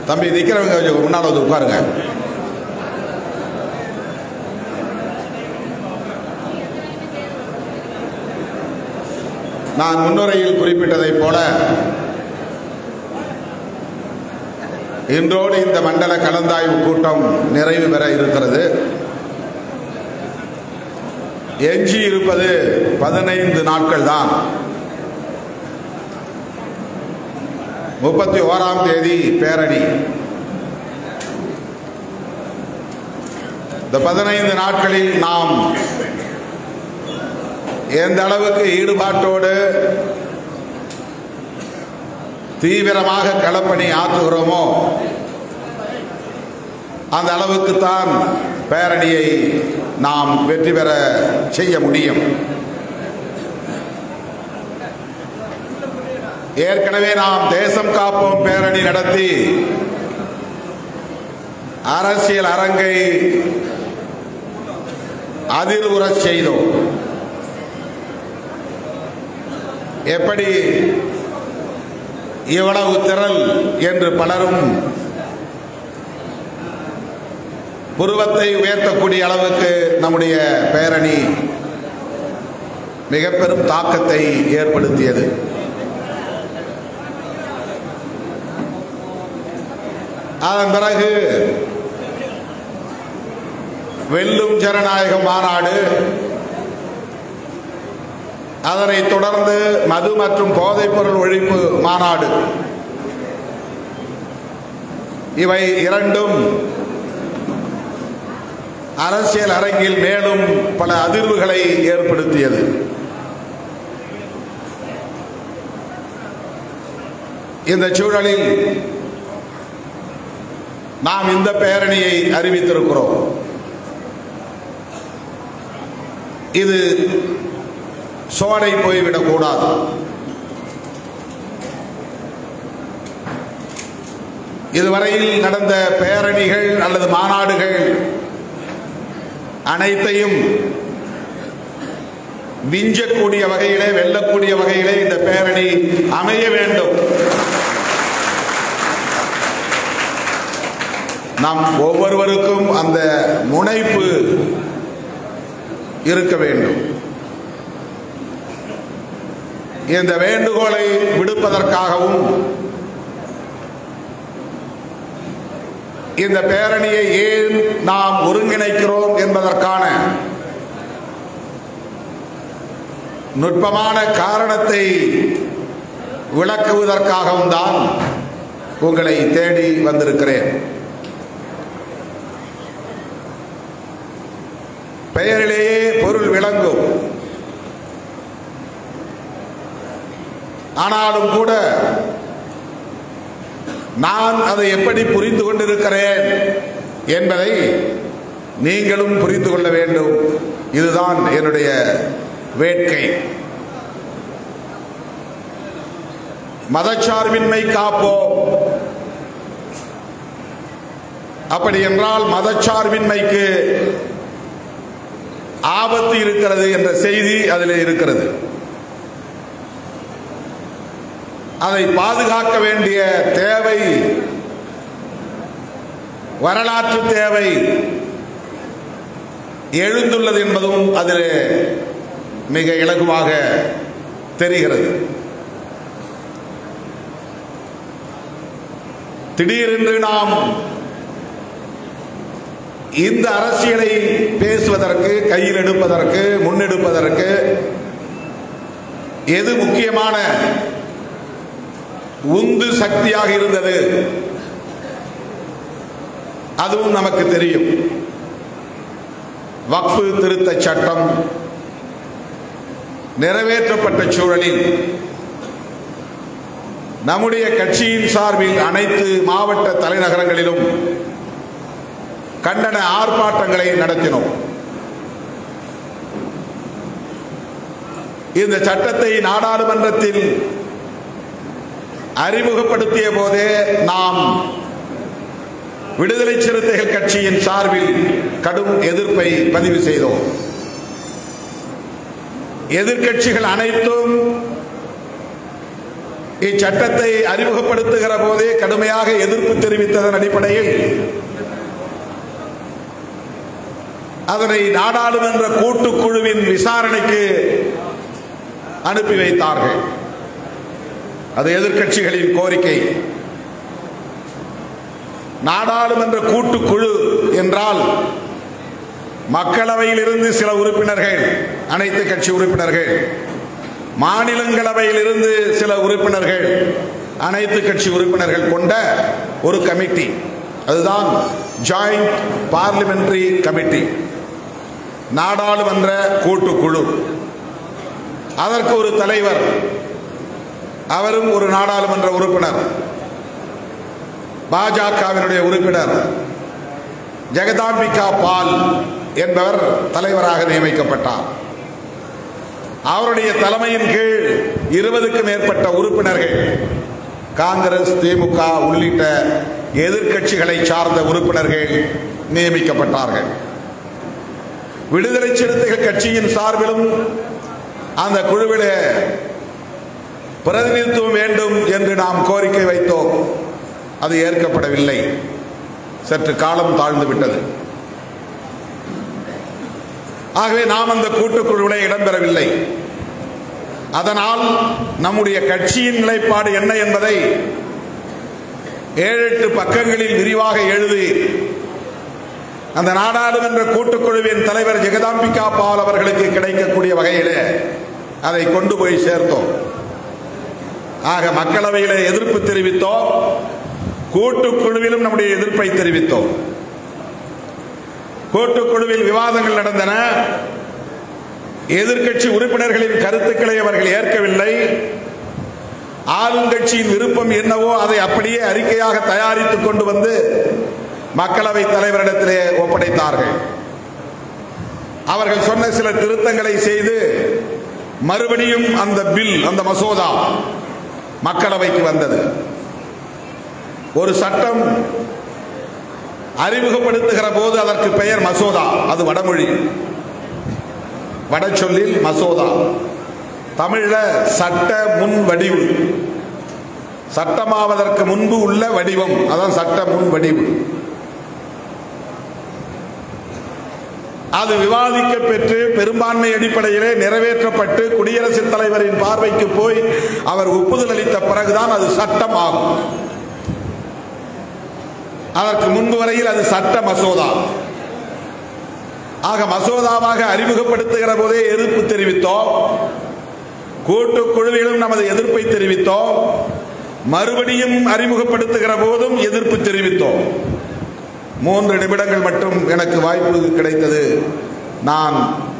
தம்பி நிக்கிறவங்க கொஞ்சம் முன்னால வந்து உட்காருங்க. நான் முன்னுரையில் குறிப்பிட்டதைப் போல இன்றோடு இந்த மண்டல கலந்தாய்வு கூட்டம் நிறைவு பெற இருக்கிறது. எஞ்சி இருப்பது 15 நாட்கள் தான். 31ஆம் தேதி பேரணி. இந்த 15 நாட்களில் நாம் எந்த அளவுக்கு ஈடுபாட்டோடு தீவிரமாக களப்பணி ஆற்றுகிறோமோ அந்த அளவுக்குத்தான் பேரணியை நாம் வெற்றி பெற செய்ய முடியும். ஏற்கனவே நாம் தேசம் காப்போம் பேரணி நடத்தி அரசியல் அரங்கை அதிர்வுறச் செய்தோம். எப்படி இவ்வளவு திரள் என்று பலரும் புருவத்தை உயர்த்தக்கூடிய அளவுக்கு நம்முடைய பேரணி மிக பெரும் தாக்கத்தை ஏற்படுத்தியது. அதன் பிறகு வெல்லும் ஜனநாயக மாநாடு, அதனைத் தொடர்ந்து மது மற்றும் போதைப்பொருள் ஒழிப்பு மாநாடு, இவை இரண்டும் அரசியல் அரங்கில் மேலும் பல அதிர்வுகளை ஏற்படுத்தியது. இந்த சூழலில் நாம் இந்த பேரணியை அறிவித்திருக்கிறோம். இது சோடை போய்விடக்கூடாது. இதுவரையில் நடந்த பேரணிகள் அல்லது மாநாடுகள் அனைத்தையும் விஞ்சக்கூடிய வகையிலே, வெல்லக்கூடிய வகையிலே இந்த பேரணி அமைய வேண்டும். நாம் ஒவ்வொருவருக்கும் அந்த முனைப்பு இருக்க வேண்டும். இந்த வேண்டுகோளை விடுப்பதற்காகவும் இந்த பேரணியை ஏன் நாம் ஒருங்கிணைக்கிறோம் என்பதற்கான நுட்பமான காரணத்தை விளக்குவதற்காகவும் தான் உங்களை தேடி வந்திருக்கிறேன். பெயரிலேயே பொருள் விளங்கும். ஆனாலும் கூட நான் அதை எப்படி புரிந்து கொண்டிருக்கிறேன் என்பதை நீங்களும் புரிந்து கொள்ள வேண்டும். இதுதான் என்னுடைய வேட்கை. மதச்சார்பின்மை காப்போம். அப்படி என்றால் மதச்சார்பின்மைக்கு ஆபத்து இருக்கிறது என்ற செய்தி அதில் இருக்கிறது. அதை பாதுகாக்க வேண்டிய தேவை, வரலாற்று தேவை எழுந்துள்ளது என்பதும் அதில் மிக இலகுவாக தெரிகிறது. திடீரென்று நாம் இந்த அரசியலை பேசுவதற்கு, கையில் எடுப்பதற்கு, முன்னெடுப்பதற்கு எது முக்கியமான உந்து சக்தியாக இருந்தது அதுவும் நமக்கு தெரியும். வக்ஃபு திருத்த சட்டம் நிறைவேற்றப்பட்ட சூழலில் நம்முடைய கட்சியின் சார்பில் அனைத்து மாவட்ட தலைநகரங்களிலும் கண்டன ஆர்ப்பாட்டங்களை நடத்தினோம். இந்த சட்டத்தை நாடாளுமன்றத்தில் அறிமுகப்படுத்திய போதே நாம் விடுதலை சிறுத்தைகள் கட்சியின் சார்பில் கடும் எதிர்ப்பை பதிவு செய்தோம். எதிர்க்கட்சிகள் அனைத்தும் இச்சட்டத்தை அறிமுகப்படுத்துகிற போதே கடுமையாக எதிர்ப்பு தெரிவித்ததன் அடிப்படையில் அதனை நாடாளுமன்ற கூட்டுக்குழுவின் விசாரணைக்கு அனுப்பி வைத்தார்கள். அது எதிர்க்கட்சிகளின் கோரிக்கை. நாடாளுமன்ற கூட்டுக்குழு என்றால் மக்களவையில் இருந்து சில உறுப்பினர்கள், அனைத்து கட்சி உறுப்பினர்கள், மாநிலங்களவையில் இருந்து சில உறுப்பினர்கள், அனைத்து கட்சி உறுப்பினர்கள் கொண்ட ஒரு கமிட்டி. அதுதான் ஜாயிண்ட் பார்லிமெண்டரி கமிட்டி, நாடாளுமன்ற கூட்டுக்குழு. அதற்கு ஒரு தலைவர், அவரும் ஒரு நாடாளுமன்ற உறுப்பினர், பாஜகவினுடைய உறுப்பினர் ஜெகதாம்பிகா பால் என்பவர் தலைவராக நியமிக்கப்பட்டார். அவருடைய தலைமையின் கீழ் 20க்கும் மேற்பட்ட உறுப்பினர்கள், காங்கிரஸ், திமுக உள்ளிட்ட எதிர்க்கட்சிகளை சார்ந்த உறுப்பினர்கள் நியமிக்கப்பட்டார்கள். விடுதலை சிறுத்தைகள் கட்சியின் சார்பிலும் அந்த குழுவில் பிரதிநிதித்துவம் வேண்டும் என்று நாம் கோரிக்கை வைத்தோம். அது ஏற்கப்படவில்லை. சற்று காலம் தாழ்ந்து விட்டது. ஆகவே நாம் அந்த கூட்டுக்குழுவில் இடம்பெறவில்லை. அதனால் நம்முடைய கட்சியின் நிலைப்பாடு என்ன என்பதை 7-8 பக்கங்களில் விரிவாக எழுதி அந்த நாடாளுமன்ற கூட்டுக்குழுவின் தலைவர் ஜெகதாம்பிகா பால் அவர்களுக்கு கிடைக்கக்கூடிய வகையிலே அதை கொண்டு போய் சேர்த்தோம். ஆக மக்களவையிலே எதிர்ப்பு தெரிவித்தோம், கூட்டுக்குழுவிலும் நம்முடைய எதிர்ப்பை தெரிவித்தோம். கூட்டுக்குழுவில் விவாதங்கள் நடந்தன. எதிர்க்கட்சி உறுப்பினர்களின் கருத்துக்களை அவர்கள் ஏற்கவில்லை. ஆளுங்கட்சியின் விருப்பம் என்னவோ அதை அப்படியே அறிக்கையாக தயாரித்துக் கொண்டு வந்து மக்களவை தலைவரிடத்திலே ஒப்படைத்தார்கள். அவர்கள் சொன்ன சில திருத்தங்களை செய்து மறுபடியும் அந்த பில், அந்த மசோதா மக்களவைக்கு வந்தது. ஒரு சட்டம் அறிமுகப்படுத்துகிற போது அதற்கு பெயர் மசோதா. அது வடமொழி, வட சொல்லில் மசோதா. தமிழ்ல சட்ட முன் வடிவு, சட்டமாவதற்கு முன்பு உள்ள வடிவம், அதான் சட்ட முன் வடிவு. அது விவாதிக்க பெற்று பெரும்பான்மை அடிப்படையிலே நிறைவேற்றப்பட்டு குடியரசுத் தலைவரின் பார்வைக்கு போய் அவர் ஒப்புதல் அளித்த பிறகுதான் அது சட்டம் ஆகும். அதற்கு முன்பு வரையில் அது சட்ட மசோதா. ஆக மசோதாவாக அறிமுகப்படுத்துகிற போதே எதிர்ப்பு தெரிவித்தோம். கூட்டுக்குழுவிலும் நமது எதிர்ப்பை தெரிவித்தோம். மறுபடியும் அறிமுகப்படுத்துகிற போதும் எதிர்ப்பு தெரிவித்தோம். 3 நிமிடங்கள் மட்டும் எனக்கு வாய்ப்பு கிடைத்தது. நான்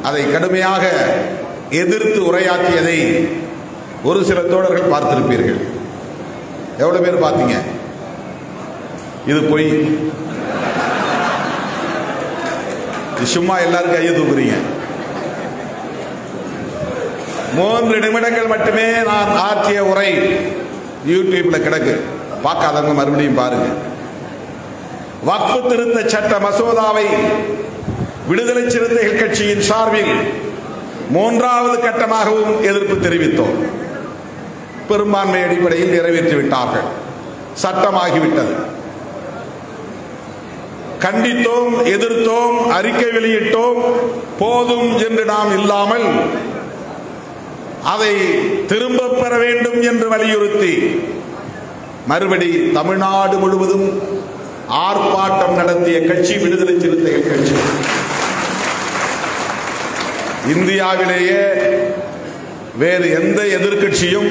அதை கடுமையாக எதிர்த்து உரையாற்றியதை ஒரு சில தோழர்கள் பார்த்திருப்பீர்கள். எவ்வளவு பேர் பார்த்தீங்க? இது பொய். சும்மா எல்லாரும் கையை தூக்குறீங்க. 3 நிமிடங்கள் மட்டுமே நான் ஆற்றிய உரை யூடியூப்ல கிடக்கு, பார்க்காதவங்க மறுபடியும் பாருங்க. வக்ஃபு திருத்த சட்ட மசோதாவை விடுதலை சிறுத்தைகள் கட்சியின் சார்பில் 3வது கட்டமாகவும் எதிர்ப்பு தெரிவித்தோம். பெரும்பான்மை அடிப்படையில் நிறைவேற்றிவிட்டார்கள், சட்டமாகிவிட்டது. கண்டித்தோம், எதிர்த்தோம், அறிக்கை வெளியிட்டோம். போதும் என்று நாம் இல்லாமல் அதை திரும்ப பெற வேண்டும் என்று வலியுறுத்தி மறுபடி தமிழ்நாடு முழுவதும் ஆர்ப்பாட்டம் நடத்திய கட்சி விடுதலை சிறுத்தைகள் கட்சி. இந்தியாவிலேயே வேறு எந்த எதிர்க்கட்சியும்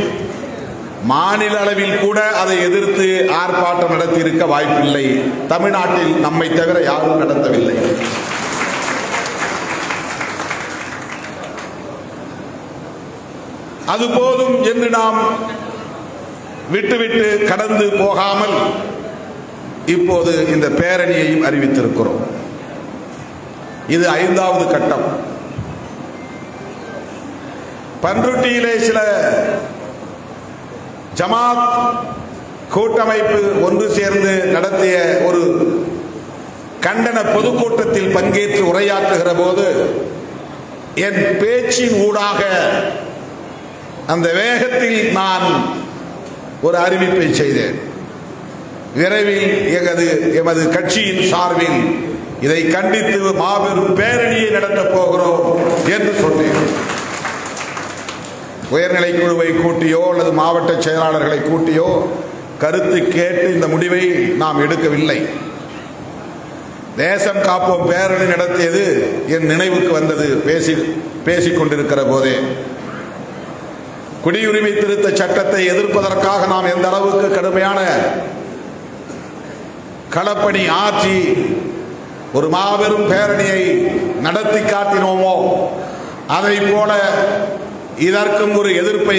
மாநில அளவில் கூட அதை எதிர்த்து ஆர்ப்பாட்டம் நடத்தி இருக்க வாய்ப்பில்லை. தமிழ்நாட்டில் நம்மை தவிர யாரும் நடத்தவில்லை. அது போதும் என்று நாம் விட்டுவிட்டு கடந்து போகாமல் இப்போது இந்த பேரணியையும் அறிவித்திருக்கிறோம். இது 5வது கட்டம். பன்ருட்டியிலே சில ஜமாத் கூட்டமைப்பு ஒன்று சேர்ந்து நடத்திய ஒரு கண்டன பொதுக்கூட்டத்தில் பங்கேற்று உரையாற்றுகிற போது என் பேச்சின் ஊடாக அந்த வேகத்தில் நான் ஒரு அறிவிப்பை செய்தேன். விரைவில் எமது கட்சியின் சார்பில் இதை கண்டித்து மாபெரும் பேரணியை நடத்தப் போகிறோம் என்று சொன்னேன். உயர்நிலை குழுவை கூட்டியோ அல்லது மாவட்ட செயலாளர்களை கூட்டியோ கருத்து கேட்டு இந்த முடிவை நாம் எடுக்கவில்லை. தேசம் காப்போம் பேரணி நடத்தியது என் நினைவுக்கு வந்தது பேசிக் கொண்டிருக்கிற போதே. குடியுரிமை திருத்த சட்டத்தை எதிர்ப்பதற்காக நாம் எந்த அளவுக்கு கடுமையான களப்பணி ஆற்றி ஒரு மாபெரும் பேரணியை நடத்தி காட்டினோமோ அதை போல இதற்கும் ஒரு எதிர்ப்பை,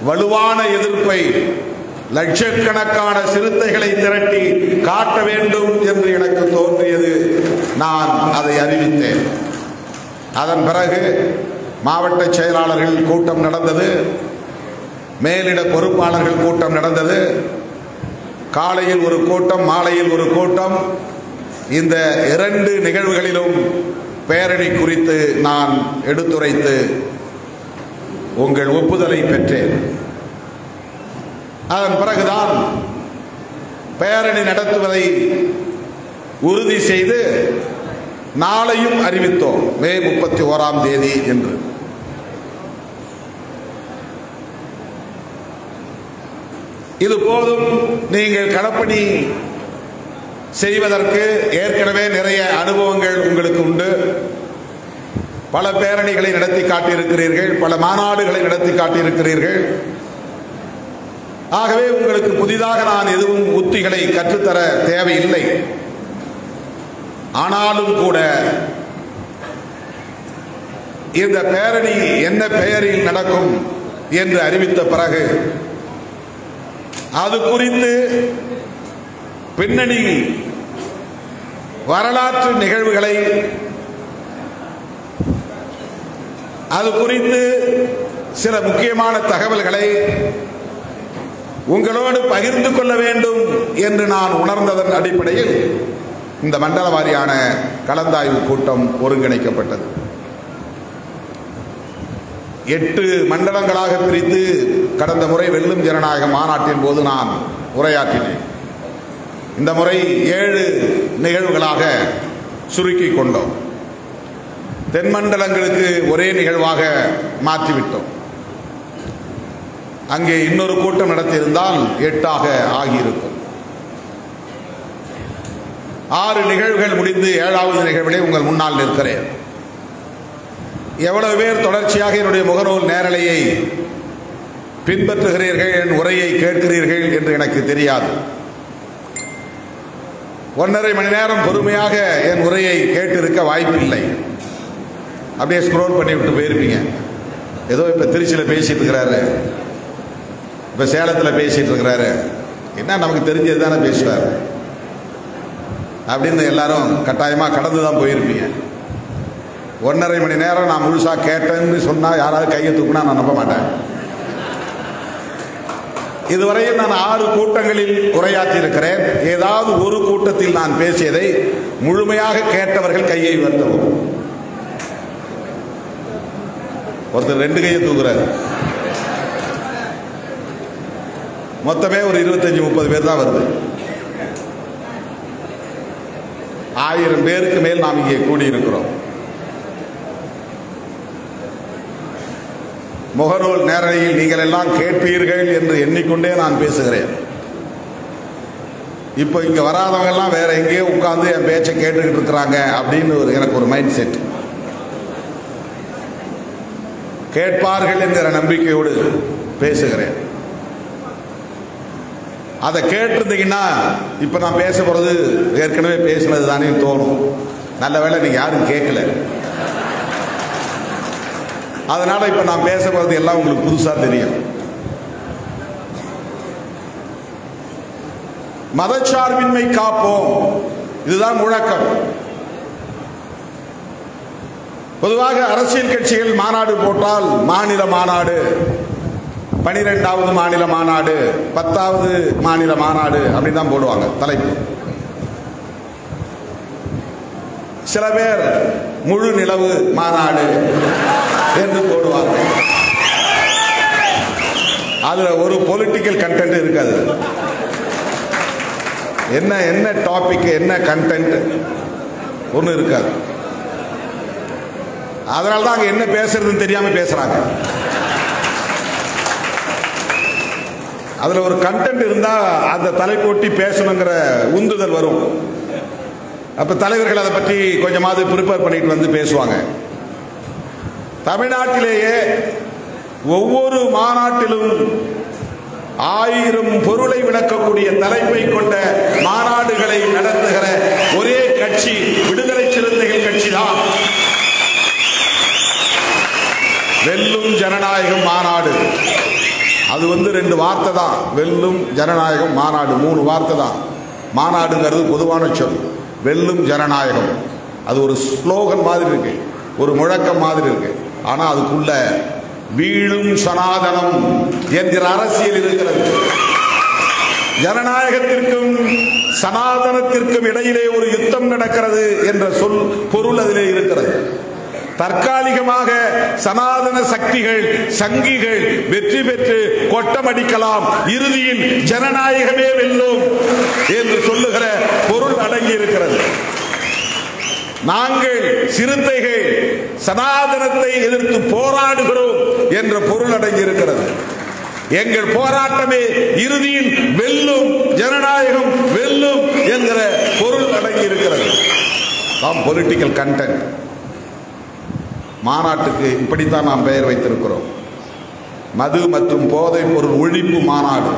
வலுவான எதிர்ப்பை, லட்சக்கணக்கான சிறுத்தைகளை திரட்டி காட்ட வேண்டும் என்று எனக்கு தோன்றியது. நான் அதை அறிவித்தேன். அதன் பிறகு மாவட்ட செயலாளர்கள் கூட்டம் நடந்தது, மேலிட பொறுப்பாளர்கள் கூட்டம் நடந்தது. காலையில் ஒரு கூட்டம், மாலையில் ஒரு கூட்டம். இந்த 2 நிகழ்வுகளிலும் பேரணி குறித்து நான் எடுத்துரைத்து உங்கள் ஒப்புதலை பெற்றேன். அதன் பிறகுதான் பேரணி நடத்துவதை உறுதி செய்து நாளையும் அறிவித்தோம், மே 31ஆம் தேதி என்று. இது போதும், நீங்கள் களப்பணி செய்வதற்கு ஏற்கனவே நிறைய அனுபவங்கள் உங்களுக்கு உண்டு. பல பேரணிகளை நடத்தி காட்டியிருக்கிறீர்கள், பல மாநாடுகளை நடத்தி காட்டியிருக்கிறீர்கள். ஆகவே உங்களுக்கு புதிதாக நான் எதுவும் உத்திகளை கற்றுத்தர தேவையில்லை. ஆனாலும் கூட இந்த பேரணி என்ன பெயரில் நடக்கும் என்று அறிவித்த பிறகு அது குறித்து பின்னணி வரலாற்று நிகழ்வுகளை, அது குறித்து சில முக்கியமான தகவல்களை உங்களோடு பகிர்ந்து கொள்ள வேண்டும் என்று நான் உணர்ந்ததன் அடிப்படையில் இந்த மண்டல வாரியான கலந்தாய்வு கூட்டம் ஒருங்கிணைக்கப்பட்டது. 8 மண்டலங்களாக பிரித்து கடந்த முறை வெல்லும் ஜனநாயக மாநாட்டின் போது நான் உரையாற்றினேன். இந்த முறை 7 நிகழ்வுகளாக சுருக்கி கொண்டோம். தென் மண்டலங்களுக்கு ஒரே நிகழ்வாக மாற்றிவிட்டோம். அங்கே இன்னொரு கூட்டம் நடத்தியிருந்தால் 8ஆக ஆகியிருக்கும். 6 நிகழ்வுகள் முடிந்து 7வது நிகழ்விலே உங்கள் முன்னால் நிற்கிறேன். எவ்வளவு பேர் தொடர்ச்சியாக என்னுடைய முகநூல் நேரலையை பின்பற்றுகிறீர்கள், என் உரையை கேட்கிறீர்கள் என்று எனக்கு தெரியாது. 1.5 மணி நேரம் பொறுமையாக என் உரையை கேட்டிருக்க வாய்ப்பில்லை. அப்படியே ஸ்க்ரோல் பண்ணி விட்டு போயிருப்பீங்க. ஏதோ இப்போ திருச்சியில் பேசிட்டு இருக்கிறாரு, இப்போ சேலத்தில் பேசிட்டு இருக்கிறாரு, என்ன நமக்கு தெரிஞ்சது தானே பேசுவார் அப்படின்னு எல்லாரும் கட்டாயமாக கடந்து தான் போயிருப்பீங்க. 1.5 மணி நேரம் நான் முழுசாக கேட்டேன்னு சொன்னால் யாராவது கையை தூக்குனா நான் நம்ப மாட்டேன். இதுவரையில் நான் 6 கூட்டங்களில் உரையாற்றி இருக்கிறேன். ஏதாவது ஒரு கூட்டத்தில் நான் பேசியதை முழுமையாக கேட்டவர்கள் கையை உயர்த்தவும். ஒருத்தர் 2 கையை தூக்குறாரு. மொத்தமே ஒரு 25-30 பேர் தான் வருது. 1000 பேருக்கு மேல் நாம் இங்கே கூடியிருக்கிறோம். முகநூல் நேரலையில் நீங்கள் எல்லாம் கேட்பீர்கள் என்று எண்ணிக்கொண்டே நான் பேசுகிறேன். இப்போ இங்கே வராதவங்க எல்லாம் வேற எங்கேயோ உட்கார்ந்து என் பேச்சை கேட்டுக்கிட்டு இருக்கிறாங்க அப்படின்னு எனக்கு ஒரு மைண்ட் செட். கேட்பார்கள் என்கிற நம்பிக்கையோடு பேசுகிறேன். அதை கேட்டிருந்தீங்கன்னா இப்போ நான் பேச போகிறது ஏற்கனவே பேசினது தானே தோணும். நல்ல வேளை நீங்கள் யாரும் கேட்கல. அதனால இப்ப நான் பேச போறது எல்லாம் உங்களுக்கு புதுசா தெரியும். மதச்சார்பின்மை காப்போம், இதுதான் முழக்கம். பொதுவாக அரசியல் கட்சிகள் மாநாடு போட்டால் மாநில மாநாடு, 12வது மாநில மாநாடு, 10வது மாநில மாநாடு அப்படின்னு தான் போடுவாங்க தலைப்பு. சில பேர் முழு நிலவு மாநாடு என்று போடுவார்கள். அதுல ஒரு பொலிட்டிக்கல் கண்டென்ட் இருக்காது. என்ன என்ன டாபிக், என்ன கண்டென்ட் ஒண்ணு இருக்காது. அதனாலதான் அங்க என்ன பேசுறதுன்னு தெரியாம பேசுறாங்க. அதுல ஒரு கண்டென்ட் இருந்தா அந்த தலைப்போட்டி பேசணுங்கிற உந்துதல் வரும். அப்ப தலைவர்கள் அதை பற்றி கொஞ்சமாவது ப்ரிப்பேர் பண்ணிட்டு வந்து பேசுவாங்க. தமிழ்நாட்டிலேயே ஒவ்வொரு மாநாட்டிலும் 1000 பொருளை விளக்கக்கூடிய தலைப்பை கொண்ட மாநாடுகளை நடத்துகிற ஒரே கட்சி விடுதலை சிறுத்தைகள் கட்சி தான். வெல்லும் ஜனநாயகம் மாநாடு. அது 2 வார்த்தை தான். வெல்லும் ஜனநாயகம் மாநாடு 3 வார்த்தை தான். மாநாடுங்கிறது பொதுவான சொல். வெல்லும் ஜனநாயகம் அது ஒரு ஸ்லோகன் மாதிரி இருக்கு, ஒரு முழக்கம் மாதிரி இருக்கு. ஆனா அதுக்குள்ள வீழும் சனாதனம் என்கிற அரசியல் இருக்கிறது. ஜனநாயகத்திற்கும் சனாதனத்திற்கும் இடையிலே ஒரு யுத்தம் நடக்கிறது என்ற சொல் பொருள் அதிலே இருக்கிறது. தற்காலிகமாக சனாதன சக்திகள் சங்கிகள் வெற்றி பெற்று கொட்டமடிக்கலாம், இறுதியில் ஜனநாயகமே வெல்லும் என்று சொல்லுகிற பொருள் அடங்கி இருக்கிறது. நாங்கள் சிறுத்தைகள் சனாதனத்தை எதிர்த்து போராடுகிறோம் என்ற பொருள் அடங்கி இருக்கிறது. எங்கள் போராட்டமே இறுதியில் வெல்லும், ஜனநாயகம் வெல்லும் என்கிற பொருள் அடங்கி இருக்கிறது. Political content. மாநாட்டுக்கு இப்படித்தான் நாம் பெயர் வைத்திருக்கிறோம். மது மற்றும் போதைப் பொருள் ஒழிப்பு மாநாடு.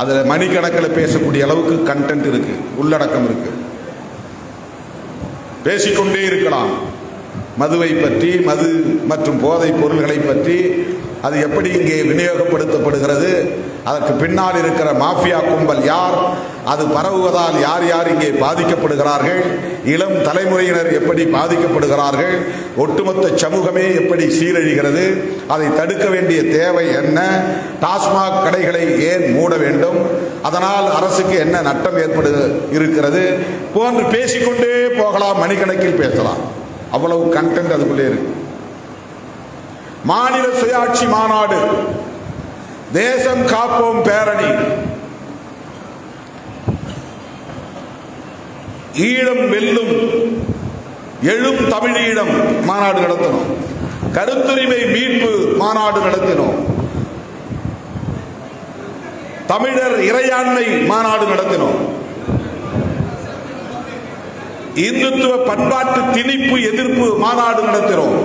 அதில் மணிக்கணக்கில் பேசக்கூடிய அளவுக்கு கண்டென்ட் இருக்கு, உள்ளடக்கம் இருக்கு. பேசிக்கொண்டே இருக்கலாம். மதுவை பற்றி, மது மற்றும் போதைப் பொருள்களை பற்றி, அது எப்படி இங்கே விநியோகப்படுத்தப்படுகிறது, அதற்கு பின்னால் இருக்கிற மாஃபியா கும்பல் யார், அது பரவுவதால் யார் யார் இங்கே பாதிக்கப்படுகிறார்கள், இளம் தலைமுறையினர் எப்படி பாதிக்கப்படுகிறார்கள், ஒட்டுமொத்த சமூகமே எப்படி சீரழிகிறது, அதை தடுக்க வேண்டிய தேவை என்ன, டாஸ்மாக் கடைகளை ஏன் மூட வேண்டும், அதனால் அரசுக்கு என்ன நட்டம் ஏற்படு இருக்கிறது போன்று பேசிக்கொண்டே போகலாம். மணிக்கணக்கில் பேசலாம். அவ்வளவு கண்டென்ட் அதுக்குள்ளே இருக்கு. மாநில சுயாட்சி மாநாடு, தேசம் காப்போம் பேரணி, ஈழம் வெல்லும், எழும் தமிழீழம் மாநாடு நடத்தணும், கருத்துரிமை மீட்பு மாநாடு நடத்தினோம், தமிழர் இறையாண்மை மாநாடு நடத்தினோம், இந்துத்துவ பண்பாட்டு திணிப்பு எதிர்ப்பு மாநாடு நடத்தினோம்,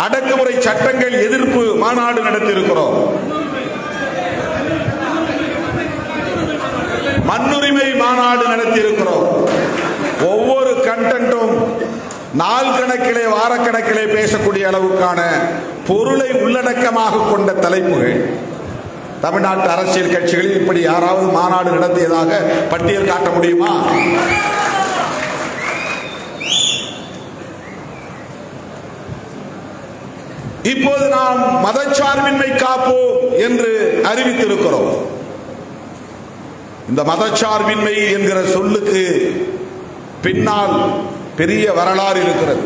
அடக்குமுறை சட்டங்கள் எதிர்ப்பு மாநாடு நடத்தியிருக்கிறோம், மண்ணுரிமை மாநாடு நடத்தியிருக்கிறோம். ஒவ்வொரு கண்டென்ட்டும் நாள் கணக்கிலே வாரக்கணக்கிலே பேசக்கூடிய அளவுக்கான பொருளை உள்ளடக்கமாக கொண்ட தலைப்புகள். தமிழ்நாட்டு அரசியல் கட்சிகளில் இப்படி யாராவது மாநாடு நடத்தியதாக பட்டியல் காட்ட முடியுமா? இப்போது நாம் மதச்சார்பின்மை காப்போம் என்று அறிவித்திருக்கிறோம். இந்த மதச்சார்பின்மை என்கிற சொல்லுக்கு பின்னால் பெரிய வரலாறு இருக்கிறது.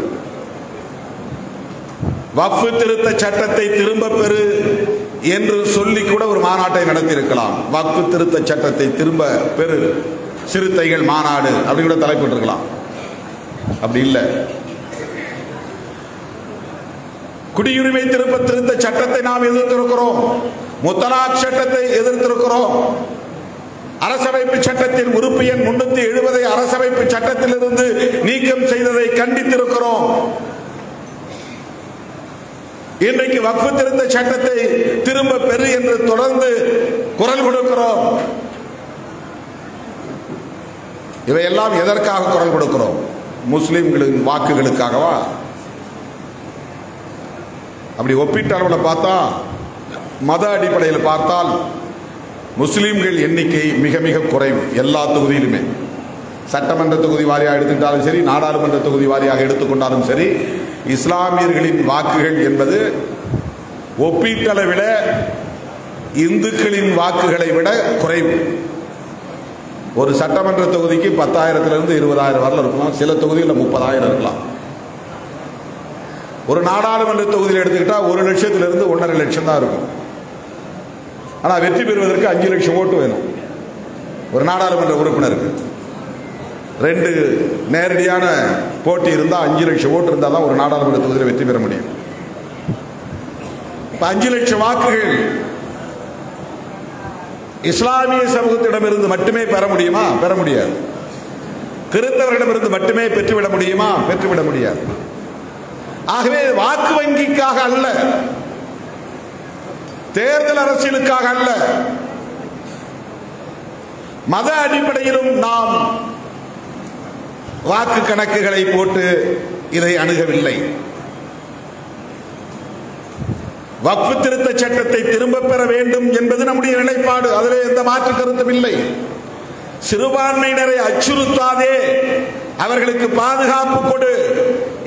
வக்ஃபு திருத்த சட்டத்தை திரும்ப பெறு என்று சொல்லி கூட ஒரு மாநாட்டை நடத்தியிருக்கலாம். வக்ஃபு திருத்த சட்டத்தை திரும்ப பெறு சிறுத்தைகள் மாநாடு அப்படி கூட தலைப்பிட்டிருக்கலாம். அப்படி இல்லை. குடியுரிமை திருத்த சட்டத்தை நாம் எதிர்த்திருக்கிறோம். முத்தலாக் சட்டத்தை எதிர்த்திருக்கிறோம். அரசமைப்பு சட்டத்தின் உறுப்பு எண் 370 அரசமைப்பு சட்டத்திலிருந்து நீக்கம் செய்ததை கண்டித்திருக்கிறோம். இன்றைக்கு வக்ஃபு திருத்த சட்டத்தை திரும்ப பெறு என்று தொடர்ந்து குரல் கொடுக்கிறோம். இவையெல்லாம் எதற்காக குரல் கொடுக்கிறோம்? முஸ்லிம்களின் வாக்குகளுக்காகவா? அப்படி ஒப்பீட்டு அளவில் பார்த்தா, மத அடிப்படையில் பார்த்தால் முஸ்லிம்கள் எண்ணிக்கை மிக மிக குறைவு. எல்லா தொகுதியிலுமே, சட்டமன்ற தொகுதி வாரியாக எடுத்துக்கிட்டாலும் சரி, நாடாளுமன்ற தொகுதி வாரியாக எடுத்துக்கொண்டாலும் சரி, இஸ்லாமியர்களின் வாக்குகள் என்பது ஒப்பீட்டளவில் இந்துக்களின் வாக்குகளை விட குறைவு. ஒரு சட்டமன்ற தொகுதிக்கு 10,000 to 20,000 வரல இருக்கலாம். சில தொகுதியில் 30,000 இருக்கலாம். ஒரு நாடாளுமன்ற தொகுதியில் எடுத்துக்கிட்டா 1 லட்சத்திலிருந்து 1.5 லட்சம் தான் இருக்கும். ஆனால் வெற்றி பெறுவதற்கு 5 லட்சம் ஓட்டு வேணும். ஒரு நாடாளுமன்ற உறுப்பினருக்கு 2 நேரடியான போட்டி இருந்தால் 5 லட்சம் ஓட்டு இருந்தால் தான் ஒரு நாடாளுமன்ற தொகுதியில் வெற்றி பெற முடியும். இப்போ 5 லட்சம் வாக்குகள் இஸ்லாமிய சமூகத்திடமிருந்து மட்டுமே பெற முடியுமா? பெற முடியாது. கிறிஸ்தவர்களிடமிருந்து மட்டுமே பெற்றுவிட முடியுமா? பெற்றுவிட முடியாது. ஆகவே வாக்கு வங்கிக்காக அல்ல, தேர்தல் அரசியலுக்காக அல்ல, மத அடிப்படையிலும் நாம் வாக்கு கணக்குகளை போட்டு இதை அணுகவில்லை. வக்ஃபு திருத்த சட்டத்தை திரும்ப பெற வேண்டும் என்பது நம்முடைய நிலைப்பாடு. அதிலே எந்த மாற்று கருத்தும் இல்லை. சிறுபான்மையினரை அச்சுறுத்தாதே, அவர்களுக்கு பாதுகாப்பு கொடு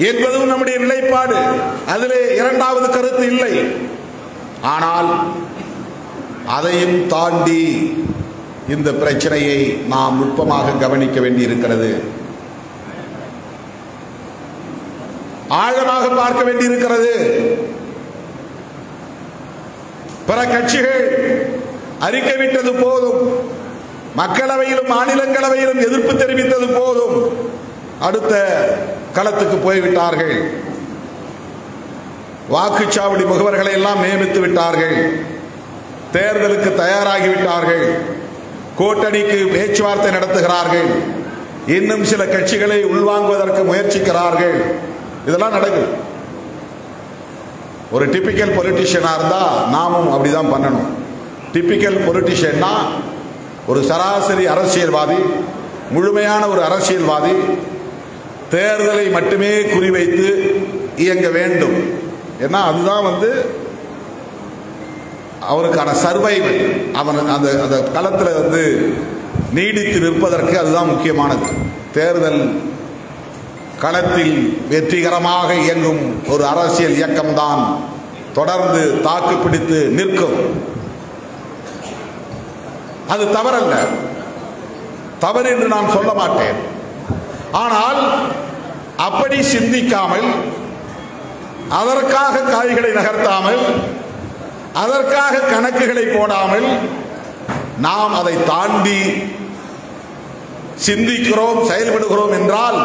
என்பதும் நம்முடைய நிலைப்பாடு. அதிலே இரண்டாவது கருத்து இல்லை. ஆனால் அதையும் தாண்டி இந்த பிரச்சனையை நாம் நுட்பமாக கவனிக்க வேண்டி இருக்கிறது, ஆழமாக பார்க்க வேண்டி இருக்கிறது. பிற கட்சிகள் அறிக்கை விட்டது போதும், மக்களவையிலும் மாநிலங்களவையிலும் எதிர்ப்பு தெரிவித்தது போதும், அடுத்த களத்துக்கு போய்விட்டார்கள். வாக்குச்சாவடி முகவர்களை எல்லாம் நியமித்து விட்டார்கள். தேர்தலுக்கு தயாராகிவிட்டார்கள். கூட்டணிக்கு பேச்சுவார்த்தை நடத்துகிறார்கள். இன்னும் சில கட்சிகளை உள்வாங்குவதற்கு முயற்சிக்கிறார்கள். இதெல்லாம் நடக்குது. ஒரு டிபிக்கல் பொலிட்டிஷியனா இருந்தா நாமும் அப்படிதான் பண்ணணும். டிபிக்கல் பொலிட்டிஷியன்னா ஒரு சராசரி அரசியல்வாதி, முழுமையான ஒரு அரசியல்வாதி தேர்தலை மட்டுமே குறிவைத்து இயங்க வேண்டும். ஏன்னா அதுதான் அவருக்கான சர்வைவல். அவன் அந்த களத்தில் நீடித்து நிற்பதற்கு அதுதான் முக்கியமானது. தேர்தல் களத்தில் வெற்றிகரமாக இயங்கும் ஒரு அரசியல் இயக்கம்தான் தொடர்ந்து தாக்கு பிடித்து நிற்கும். அது தவறல்ல, தவறு என்று நான் சொல்ல மாட்டேன். ஆனால் அப்படி சிந்திக்காமல், அதற்காக காய்களை நகர்த்தாமல், அதற்காக கணக்குகளை போடாமல் நாம் அதை தாண்டி சிந்திக்கிறோம், செயல்படுகிறோம் என்றால்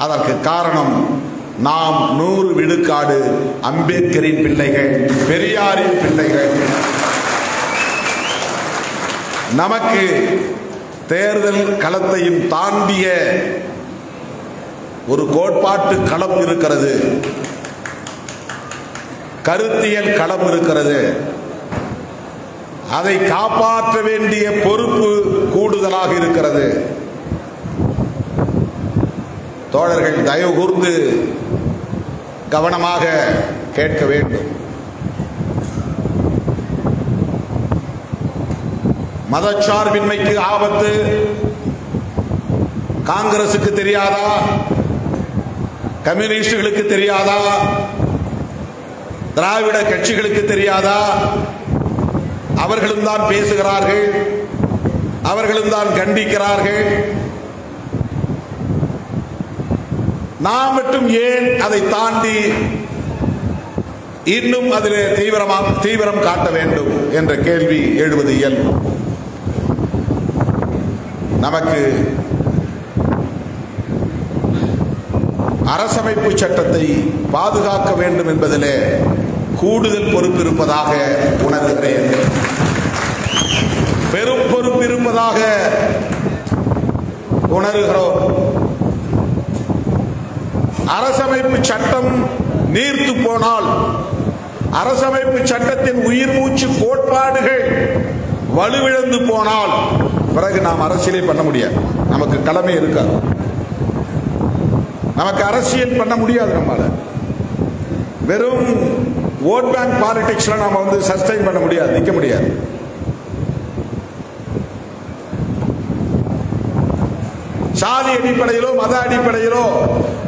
அதற்கு காரணம் நாம் 100 விழுக்காடு அம்பேத்கரின் பிள்ளைகள், பெரியாரின் பிள்ளைகள். நமக்கு தேர்தல் களத்தையும் தாண்டிய ஒரு கோட்பாட்டு களம் இருக்கிறது, கருத்தியல் களம் இருக்கிறது. அதை காப்பாற்ற வேண்டிய பொறுப்பு கூடுதலாக இருக்கிறது. தோழர்கள் தயவு கூர்ந்து கவனமாக கேட்க வேண்டும். மதச்சார்பின்மைக்கு ஆபத்து காங்கிரசுக்கு தெரியாதா? கம்யூனிஸ்டுகளுக்கு தெரியாதா? திராவிட கட்சிகளுக்கு தெரியாதா? அவர்களும் தான் பேசுகிறார்கள், அவர்களும் தான் கண்டிக்கிறார்கள். நாம் மட்டும் ஏன் அதை தாண்டி இன்னும் அதில் தீவிரம் காட்ட வேண்டும் என்ற கேள்வி எழுவது இயல்பு. நமக்கு அரசமைப்பு சட்டத்தை பாதுகாக்க வேண்டும் என்பதிலே கூடுதல் பொறுப்பு இருப்பதாக உணர்கிறேன். பெரும் பொறுப்பு இருப்பதாக உணர்கிறோம். அரசமைப்பு சட்டம் நீர்த்து போனால், அரசமைப்பு சட்டத்தின் உயிர் மூச்சு கோட்பாடுகள் வலுவிழந்து போனால் பிறகு நாம் அரசியலை பண்ண முடியாது. நமக்கு கடமை இருக்காது, நமக்கு அரசியல் பண்ண முடியாது. நம்மால வெறும் ஓட் பேங்க் பாலிடிக்ஸ்ல நாம சஸ்டைன் பண்ண முடியாது, நிற்க முடியாது. சாதி அடிப்படையிலோ மத அடிப்படையிலோ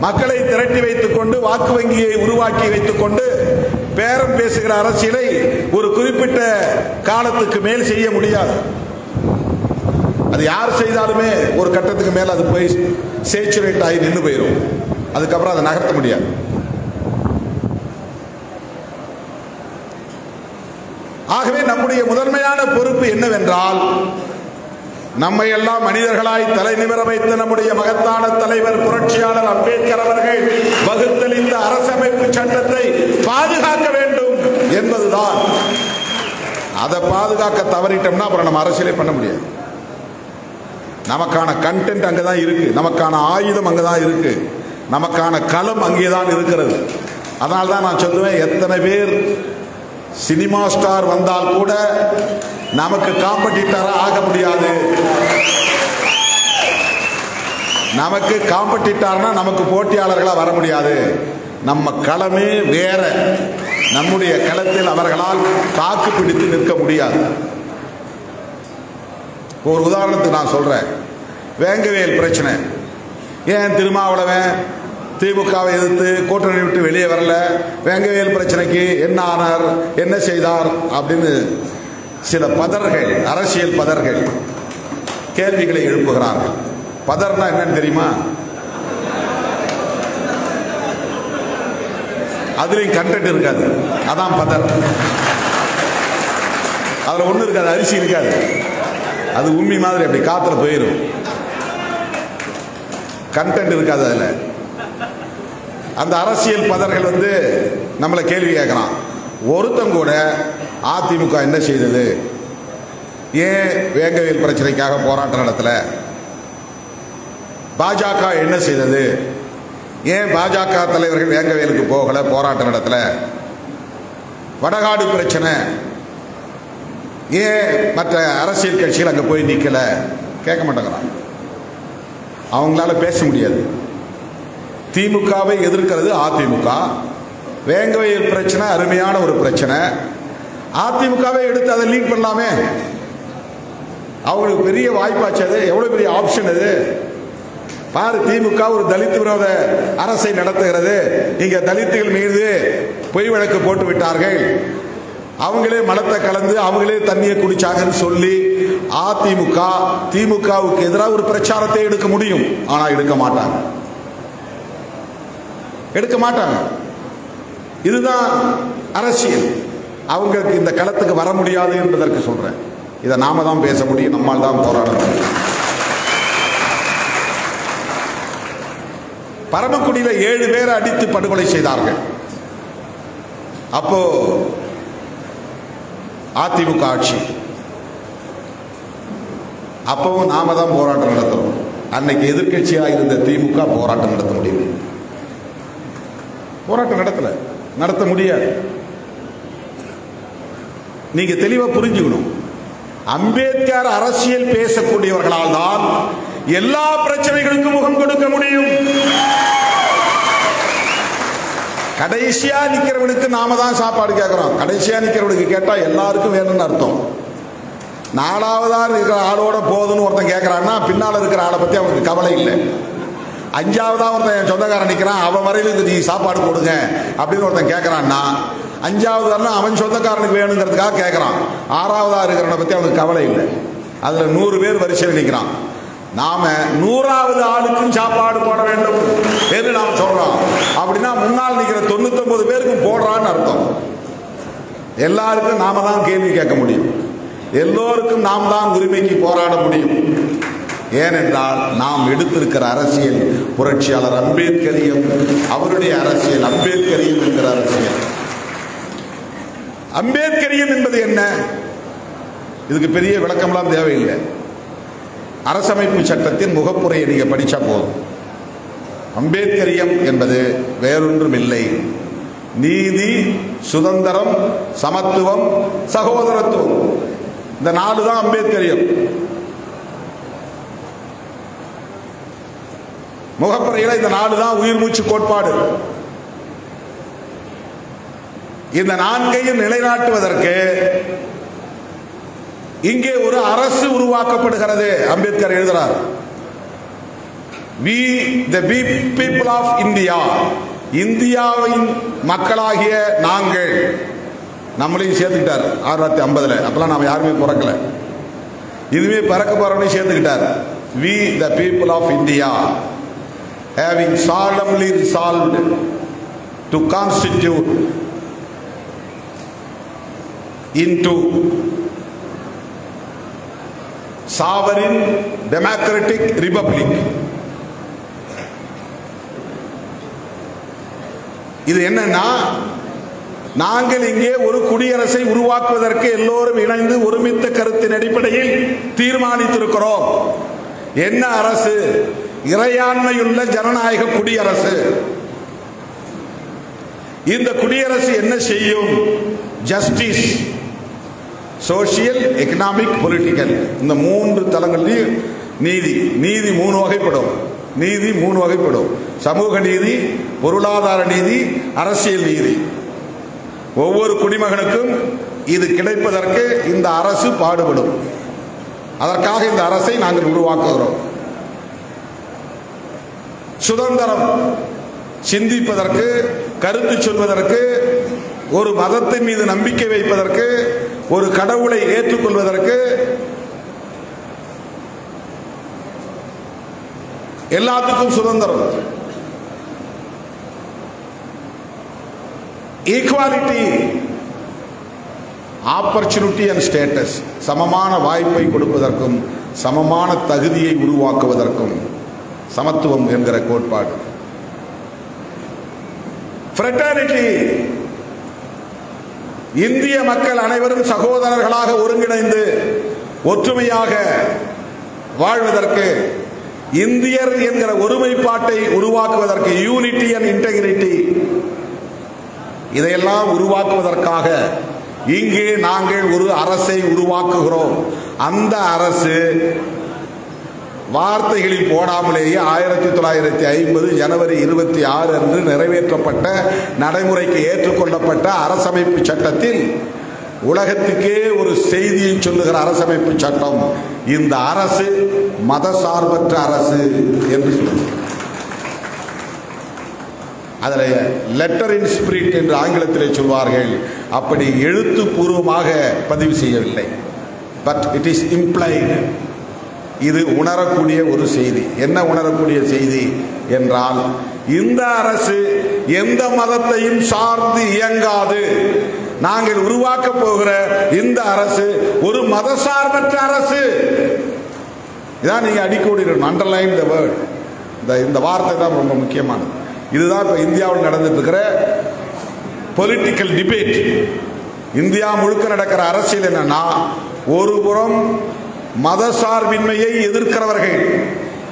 மக்களை திரட்டி வைத்துக் கொண்டு வாக்கு வங்கியை உருவாக்கி வைத்துக் கொண்டு பேரம் பேசுகிற அரசியலை ஒரு குறிப்பிட்ட காலத்துக்கு மேல் செய்ய முடியாது. அது யார் செய்தாலுமே ஒரு கட்டத்துக்கு மேல அது போய் சேச்சுரேட் ஆகி நின்று போயிடும். அதுக்கப்புறம் அதை நகர்த்த முடியாது. ஆகவே நம்முடைய நம்முடைய முதன்மையான பொறுப்பு என்னவென்றால், நம்மை எல்லாம் மனிதர்களாய் தலை நிமிர வைத்த நம்முடைய மகத்தான தலைவர் புரட்சியாளர் அம்பேத்கர் அவர்கள் வகுத்தளித்த அரசமைப்பு சட்டத்தை பாதுகாக்க வேண்டும் என்பதுதான். அதை பாதுகாக்க தவறிட்டோம்னா அப்புறம் நம்ம அரசியலே பண்ண முடியாது. நமக்கான கண்டென்ட் அங்கதான் இருக்கு, நமக்கான ஆயுதம் அங்கதான் இருக்கு, நமக்கான களம் அங்கேதான் இருக்கிறது. அதனால தான் நான் சொல்லுவேன், எத்தனை பேர் சினிமா ஸ்டார் வந்தால் கூட நமக்கு காம்படிட்டரா ஆக முடியாது. நமக்கு காம்படிட்டர்னா நமக்கு போட்டியாளர்களா வர முடியாது. நம்ம களமே வேற. நம்முடைய களத்தில் அவர்களால் தாக்கு பிடித்து நிற்க முடியாது. ஒரு உதாரணத்துக்கு நான் சொல்றேன். வேங்கவேல் பிரச்சனை. ஏன் திருமாவளவன் திமுகவை எதிர்த்து கூட்டணி விட்டு வெளியே வரல? வேங்கவேல் பிரச்சனைக்கு என்ன ஆனார், என்ன செய்தார் அப்படின்னு சில பதர்கள், அரசியல் பதர்கள் கேள்விகளை எழுப்புகிறார்கள். பதர்னா என்னன்னு தெரியுமா? அதுலயும் கண்டென்ட் இருக்காது, அதான் பதர். அதுல ஒண்ணு இருக்காது, அரிசி இருக்காது, அது உம்மி மாதிரி அப்படி காத்துல போயிடும். கண்டென்ட் இருக்காது அதுல. அந்த அரசியல் பதர்கள் நம்மளை கேள்வி கேட்கறான். ஒருத்தன் கூட அதிமுக என்ன செய்தது, ஏன் வேங்கவேல் பிரச்சனைக்காக போராட்டம் நடத்தல, பாஜக என்ன செய்தது, ஏன் பாஜக தலைவர்கள் வேங்கவேலுக்கு போகல, போராட்டம் நடத்தல, வடகாடு பிரச்சனை ஏன் மற்ற அரசியல் கட்சிகள் அங்க போய் நிக்கல, கேட்க மாட்டேங்கிறான். அவங்களால பேச முடியாது. திமுகவை எதிர்க்கிறது அதிமுக. வேங்கவேல் பிரச்சனை அருமையான ஒரு பிரச்சனை. அதிமுகவை எடுத்து அதை லீட் பண்ணலாமே. அவங்களுக்கு பெரிய வாய்ப்பாச்சு. அது எவ்வளவு பெரிய ஆப்ஷன் அது பாரு. திமுக ஒரு தலித் விரோத அரசை நடத்துகிறது. இங்க தலித்துகள் மீது பொய் வழக்கு போட்டு விட்டார்கள், அவங்களே மலத்தை கலந்து அவங்களே தண்ணியை குடிச்சாங்கன்னு சொல்லி அதிமுக திமுகவுக்கு எதிராக ஒரு பிரச்சாரத்தை எடுக்க முடியும். ஆனா எடுக்க மாட்டாங்க, எடுக்க மாட்டாங்க. இதுதான் அரசியல். அவங்களுக்கு இந்த களத்துக்கு வர முடியாது என்பதற்கு சொல்றேன். இதை நாம தான் பேச முடியும், நம்மால் தான் போராட முடியும். பரமக்குடியில 7 பேரை அடித்து படுகொலை செய்தார்கள். அப்போ அதிமுக ஆட்சி. அப்பவும் நாம தான் போராட்டம் நடத்துறோம். அன்னைக்கு எதிர்கட்சியாக இருந்த திமுக போராட்டம் நடத்த முடியும். போராட்டம் நடத்த முடியாது. நீங்க தெளிவா புரிஞ்சுக்கணும். அம்பேத்கர் அரசியல் பேசக்கூடியவர்களால் தான் எல்லா பிரச்சனைகளுக்கும் முகம் கொடுக்க முடியும். கடைசியா நிக்கிறவனுக்கு நாம தான் சாப்பாடு கேட்கிறோம். கடைசியா நிக்கிறவனுக்கு கேட்டா எல்லாருக்கும் வேணும்னு அர்த்தம். 4வதா இருக்கிற ஆளோட போதுன்னு ஒருத்தன் கேட்கறான்னா பின்னால இருக்கிற ஆளை பத்தி அவனுக்கு கவலை இல்லை. 5வதா ஒருத்தன் என் சொந்தக்காரன் நிக்கிறான், அவன் வரையிலுக்கு நீ சாப்பாடு கொடுங்க அப்படின்னு ஒருத்தன் கேட்கறான்னா 5வது அவன் சொந்தக்காரனுக்கு வேணுங்கிறதுக்காக கேட்கறான். 6வதா இருக்கிறவனை பத்தி அவனுக்கு கவலை இல்லை. அதுல 100 பேர் வரிசையில் நிற்கிறான். நாம 100வது ஆளுக்கும் சாப்பாடு போட வேண்டும் என்று நாம் சொல்றோம். அப்படின்னா முன்னால் நிற்கிற 99 பேருக்கு போடுறான்னு அர்த்தம். எல்லாருக்கும் நாம தான் கேள்வி கேட்க முடியும், எல்லோருக்கும் நாம் தான் உரிமைக்கு போராட முடியும். ஏனென்றால் நாம் எடுத்திருக்கிற அரசியல் புரட்சியாளர் அம்பேத்கரியம், அவருடைய அரசியல் அம்பேத்கரியம் என்கிற அரசியல். அம்பேத்கரியம் என்பது என்ன? இதுக்கு பெரிய விளக்கம்லாம் தேவையில்லை. அரசமைப்பு சட்டத்தின் முகப்புரையை நீங்க படிச்சா போதும். அம்பேத்கரியம் என்பது வேறொன்றும் இல்லை. நீதி, சுதந்திரம், சமத்துவம், சகோதரத்துவம். இந்த 4 தான் அம்பேத்கரியம். முகப்புரையில இந்த 4 தான் உயிர் மூச்சு கோட்பாடு. இந்த 4ஐயும் நிலைநாட்டுவதற்கு இங்கே ஒரு அரசு உருவாக்கப்படுகிறது. அம்பேத்கர் எழுதுறார், we the people of India, இந்தியாவின் மக்களாகிய நாங்கள். நம்மளையும் சேர்த்துக்கிட்டார் 1950. அப்பெல்லாம் நாம யாருமே பிறக்கல, இதுவே பிறக்க போறவனையும் சேர்த்துக்கிட்டார். we the people of India having solemnly resolved to constitute into sovereign democratic republic. இது என்னன்னா, நாங்கள் இங்கே ஒரு குடியரசை உருவாக்குவதற்கு எல்லோரும் இணைந்து ஒருமித்த கருத்தின் அடிப்படையில் தீர்மானித்திருக்கிறோம். என்ன அரசு? இறையாண்மையுள்ள ஜனநாயக குடியரசு. இந்த குடியரசு என்ன செய்யும்? ஜஸ்டிஸ், சோசியல், எக்கனாமிக், பொலிட்டிக்கல், இந்த 3 தளங்களில் நீதி 3 வகைப்படும். நீதி 3 வகைப்படும். சமூக நீதி, பொருளாதார நீதி, அரசியல் நீதி. ஒவ்வொரு குடிமகனுக்கும் இது கிடைப்பதற்கு இந்த அரசு பாடுபடும். அதற்காக இந்த அரசை நாங்கள் உருவாக்குகிறோம். சுதந்திரம், சிந்திப்பதற்கு, கருத்து சொல்வதற்கு, ஒரு மதத்தின் மீது நம்பிக்கை வைப்பதற்கு, ஒரு கடவுளை ஏற்றுக்கொள்வதற்கு, எல்லாத்துக்கும் சுதந்திரம். ஈக்குவாலிட்டி, ஆப்பர்ச்சுனிட்டி அண்ட் ஸ்டேட்டஸ், சமமான வாய்ப்பை கொடுப்பதற்கும் சமமான தகுதியை உருவாக்குவதற்கும் சமத்துவம் என்கிற கோட்பாடு. ஃப்ரெட்டர்னிட்டி, இந்திய மக்கள் அனைவரும் சகோதரர்களாக ஒருங்கிணைந்து ஒற்றுமையாக வாழ்வதற்கு, இந்தியர் என்கிற ஒருமைப்பாட்டை உருவாக்குவதற்கு, யூனிட்டி அண்ட் இன்டெகிரிட்டி, இதையெல்லாம் உருவாக்குவதற்காக இங்கே நாங்கள் ஒரு அரசை உருவாக்குகிறோம். அந்த அரசு வார்த்தைகளில் போடாமலேயே 1950 ஜனவரி 26 அன்று நிறைவேற்றப்பட்ட, நடைமுறைக்கு ஏற்றுக்கொள்ளப்பட்ட அரசமைப்பு சட்டத்தில் உலகத்துக்கே ஒரு செய்தியை சொல்லுகிற அரசமைப்பு சட்டம். இந்த அரசு மதசார்பற்ற அரசு என்று சொல்லுங்கள். அதில் லெட்டர் இன் ஸ்பிரிட் என்று ஆங்கிலத்திலே சொல்வார்கள். அப்படி எழுத்துப்பூர்வமாக பதிவு செய்யவில்லை. But it is implied. இது உணரக்கூடிய ஒரு செய்தி. என்ன உணரக்கூடிய செய்தி என்றால், இந்த அரசு எந்த மதத்தையும் சார்ந்து இயங்காது. நாங்கள் உருவாக்க போகிற இந்த அரசு ஒரு மதசார்பற்ற அரசு. இதான் நீங்க அடிக்கோடிடணும். Underline the word. இந்த வார்த்தை தான் ரொம்ப முக்கியமானது. இதுதான் இப்ப இந்தியாவில் நடந்துட்டு இருக்கிற பொலிட்டிக்கல் டிபேட். இந்தியா முழுக்க நடக்கிற அரசியல் என்னன்னா, ஒரு புறம் மதசார்பின்மையை எதிர்க்கிறவர்கள்,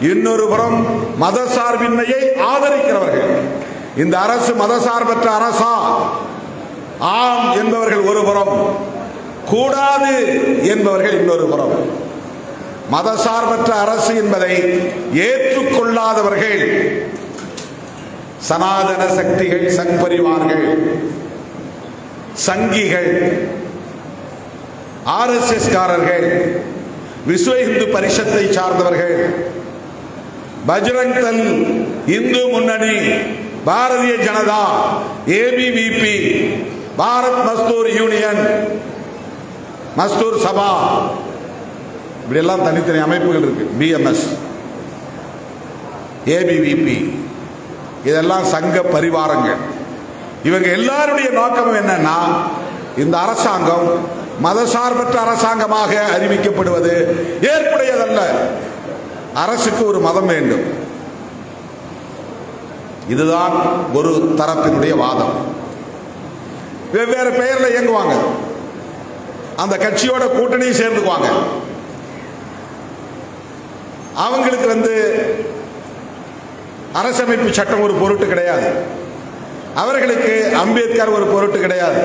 இன்னொரு புறம் மதசார்பின்மையை ஆதரிக்கிறவர்கள். இந்த அரசு மதசார்பற்ற அரசா? ஆம் என்பவர்கள் ஒரு புறம், கூடாது என்பவர்கள் இன்னொரு புறம். மதசார்பற்ற அரசு என்பதை ஏற்றுக்கொள்ளாதவர்கள் சனாதன சக்திகள், சங் பரிவார்கள், சங்கிகள், RSS காரர்கள், விஸ்வ இந்து பரிஷத்தை சார்ந்தவர்கள், பஜ்ரங் தள், இந்து முன்னணி, பாரதிய ஜனதா, ABVP, பாரத் மஸ்தூர் யூனியன், மஸ்தூர் சபா, இப்படி எல்லாம் தனித்தனி அமைப்புகள் இருக்கு. BMS, ABVP, இதெல்லாம் சங்க பரிவாரங்கள். இவங்க எல்லாருடைய நோக்கம் என்னன்னா, இந்த அரசாங்கம் மதசார்பற்ற அரசாங்கமாக அறிவிக்கப்படுவது ஏற்புடையதல்ல. அரசுக்கு ஒரு மதம் வேண்டும். இதுதான் ஒரு தரப்பினுடைய வாதம். வெவ்வேறு பெயர்ல இயங்குவாங்க. அந்த கட்சியோட கூட்டணி சேர்ந்துக்குவாங்க. அவங்களுக்கு அரசமைப்பு சட்டம் ஒரு பொருட்டு கிடையாது. அவர்களுக்கு அம்பேத்கர் ஒரு பொருட்டு கிடையாது.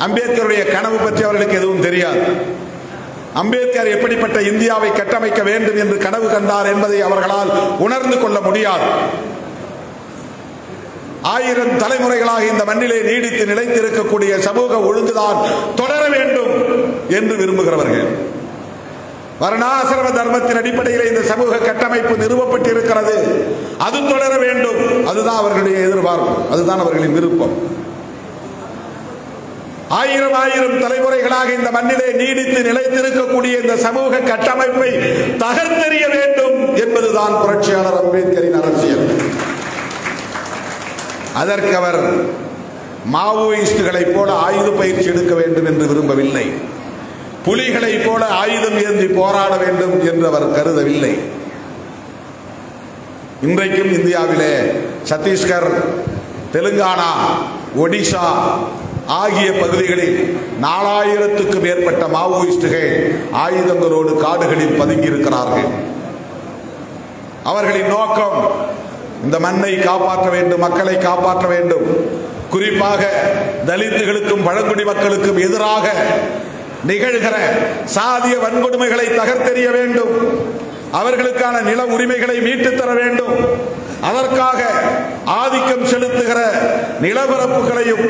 அம்பேத்கருடைய கனவு பற்றி அவர்களுக்கு எதுவும் தெரியாது. அம்பேத்கர் எப்படிப்பட்ட இந்தியாவை கட்டமைக்க வேண்டும் என்று கனவு கண்டார் என்பதை அவர்களால் உணர்ந்து கொள்ள முடியாது. 1000 தலைமுறைகளாக இந்த மண்ணிலே நீடித்து நிலைத்திருக்கக்கூடிய சமூக ஒழுங்குதான் தொடர வேண்டும் என்று விரும்புகிறவர்கள். வர்ணாசிரம தர்மத்தின் அடிப்படையில் இந்த சமூக கட்டமைப்பு நிறுவப்பட்டிருக்கிறது, அது தொடர வேண்டும். அதுதான் அவர்களுடைய எதிர்பார்ப்பு, அதுதான் அவர்களின் விருப்பம். 1000 தலைமுறைகளாக இந்த மண்ணிலே நீடித்து நிலைத்திருக்கக்கூடிய இந்த சமூக கட்டமைப்பை தகர்த்தெறிய வேண்டும் என்பதுதான் புரட்சியாளர் அம்பேத்கரின் அரசியல். அதற்கு அவர் மாவோயிஸ்டுகளைப் போல ஆயுத பயிற்சி எடுக்க வேண்டும் என்று விரும்பவில்லை. புலிகளைப் போல ஆயுதம் ஏந்தி போராட வேண்டும் என்று அவர் கருதவில்லை. இன்றைக்கும் இந்தியாவிலே சத்தீஸ்கர், தெலுங்கானா, ஒடிசா ஆகிய பகுதிகளில் 4000க்கு மேற்பட்ட மாவோயிஸ்டுகள் ஆயுதங்களோடு காடுகளில் பதுங்கியிருக்கிறார்கள். அவர்களின் நோக்கம் இந்த மண்ணை காப்பாற்ற வேண்டும், மக்களை காப்பாற்ற வேண்டும். குறிப்பாக தலித்துகளுக்கும் பழங்குடி மக்களுக்கும் எதிராக நிகழ்கிற சாதிய வன்கொடுமைகளை தகர்த்தெறிய வேண்டும். அவர்களுக்கான நில உரிமைகளை மீட்டுத் தர வேண்டும். அதற்காக ஆதிக்கம் செலுத்துகிற நிலப்பரப்புகளையும்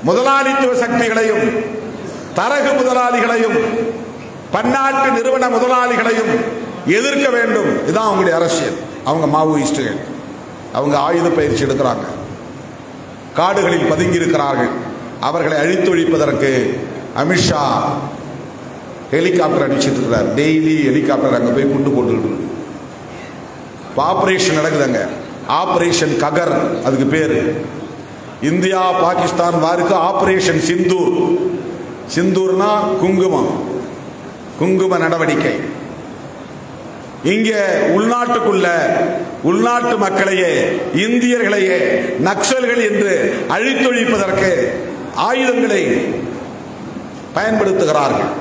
முதலாளித்துவ சக்திகளையும் தரகு முதலாளிகளையும் பன்னாட்டு நிறுவன முதலாளிகளையும் எதிர்க்க வேண்டும். இதுதான் அவங்களுடைய அரசியல். அவங்க மாவோயிஸ்டுகள். அவங்க ஆயுத பயிற்சி எடுக்கிறாங்க, காடுகளில் பதுங்கி இருக்கிறார்கள். அவர்களை அழித்தொழிப்பதற்கு அமித்ஷா ஹெலிகாப்டர் அடிச்சுட்டு இருக்கிறார். டெய்லி ஹெலிகாப்டர் அங்கே போய் குண்டு போட்டுக்கிட்டு இருக்கு. ஆபரேஷன் நடக்குதுங்க. ஆபரேஷன் ககர் அதுக்கு பேரு. இந்தியா பாகிஸ்தான் வாருக்கு ஆபரேஷன் சிந்தூர். சிந்தூர்னா குங்குமம், குங்கும நடவடிக்கை. இங்கே உள்நாட்டுக்குள்ள உள்நாட்டு மக்களையே, இந்தியர்களையே நக்சல்கள் என்று அழித்தொழிப்பதற்கு ஆயுதங்களை பயன்படுத்துகிறார்கள்,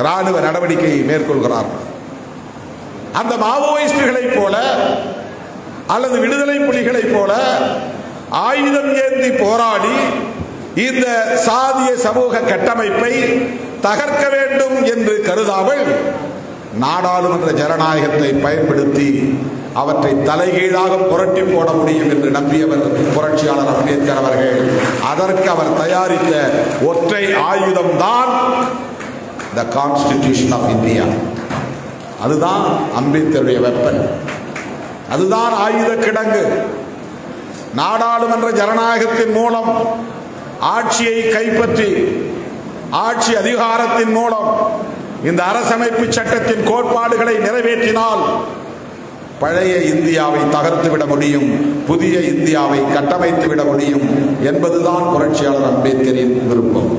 ராணுவ நடவடிக்கையை மேற்கொள்கிறார்கள். அந்த மாவோயிஸ்டுகளைப் போல அல்லது விடுதலை புலிகளைப் போல ஆயுதம் ஏந்தி போராடி இந்த சாதிய சமூக கட்டமைப்பை தகர்க்க வேண்டும் என்று கருதாமல் நாடாளுமன்ற ஜனநாயகத்தை பயன்படுத்தி அவற்றை தலைகீழாக புரட்டி போட முடியும் என்று நம்பியவர் புரட்சியாளர் அம்பேத்கர் அவர்கள். அதற்கு அவர் தயாரித்த ஒற்றை ஆயுதம் தான் த கான்ஸ்டிடியூஷன் ஆஃப் இந்தியா. அதுதான் அம்பேத்கருடைய வெப்பன். அதுதான் ஆயுத கிடங்கு. நாடாளுமன்ற ஜனநாயகத்தின் மூலம் ஆட்சியை கைப்பற்றி ஆட்சி அதிகாரத்தின் மூலம் இந்த அரசமைப்பு சட்டத்தின் கோட்பாடுகளை நிறைவேற்றினால் பழைய இந்தியாவை தகர்த்து விட முடியும், புதிய இந்தியாவை கட்டமைத்து விட முடியும் என்பதுதான் புரட்சியாளர் அம்பேத்கரின் விருப்பம்.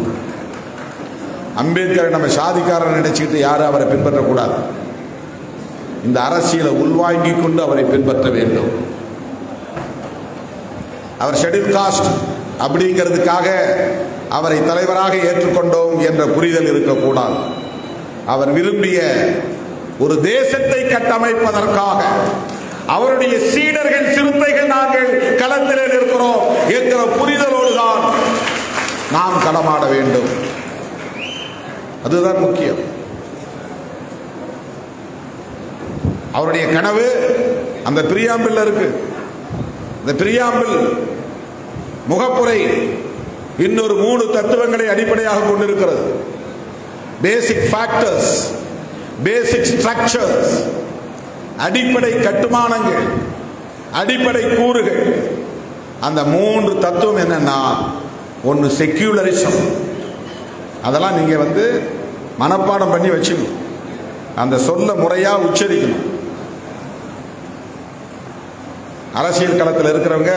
அம்பேத்கரை நம்ம சாதிக்காரன் நினைச்சுக்கிட்டு யாரும் அவரை பின்பற்றக்கூடாது. இந்த அரசியலை உள்வாங்கிக் கொண்டு அவரை பின்பற்ற வேண்டும். அவர் ஷெட்யூல் காஸ்ட் அப்படிங்கிறதுக்காக அவரை தலைவராக ஏற்றுக்கொண்டோம் என்ற புரிதல் இருக்கக்கூடாது. அவர் விரும்பிய ஒரு தேசத்தை கட்டமைப்பதற்காக அவருடைய சீடர்கள், சிறுத்தைகள் நாங்கள் களத்திலே இருக்கிறோம் என்கிற புரிதலோடு தான் நாம் களமாட வேண்டும். அதுதான் முக்கியம். அவருடைய கனவு அந்த பிரியாம்பிள் இருக்கு. இந்த பிரியாம்பிள் முகப்புரை இன்னொரு 3 தத்துவங்களை அடிப்படையாக கொண்டிருக்கிறது. பேசிக் ஃபேக்டர்ஸ், பேசிக் ஸ்ட்ரக்சர்ஸ், அடிப்படை கட்டுமானங்கள், அடிப்படை கூறுகள். அந்த 3 தத்துவம் என்னன்னா, ஒன்று செக்யூலரிசம். அதெல்லாம் நீங்க மனப்பாடம் பண்ணி வச்சுக்கணும். அந்த சொல்ல முறையா உச்சரிக்கணும். அரசியல் களத்தில் இருக்கிறவங்க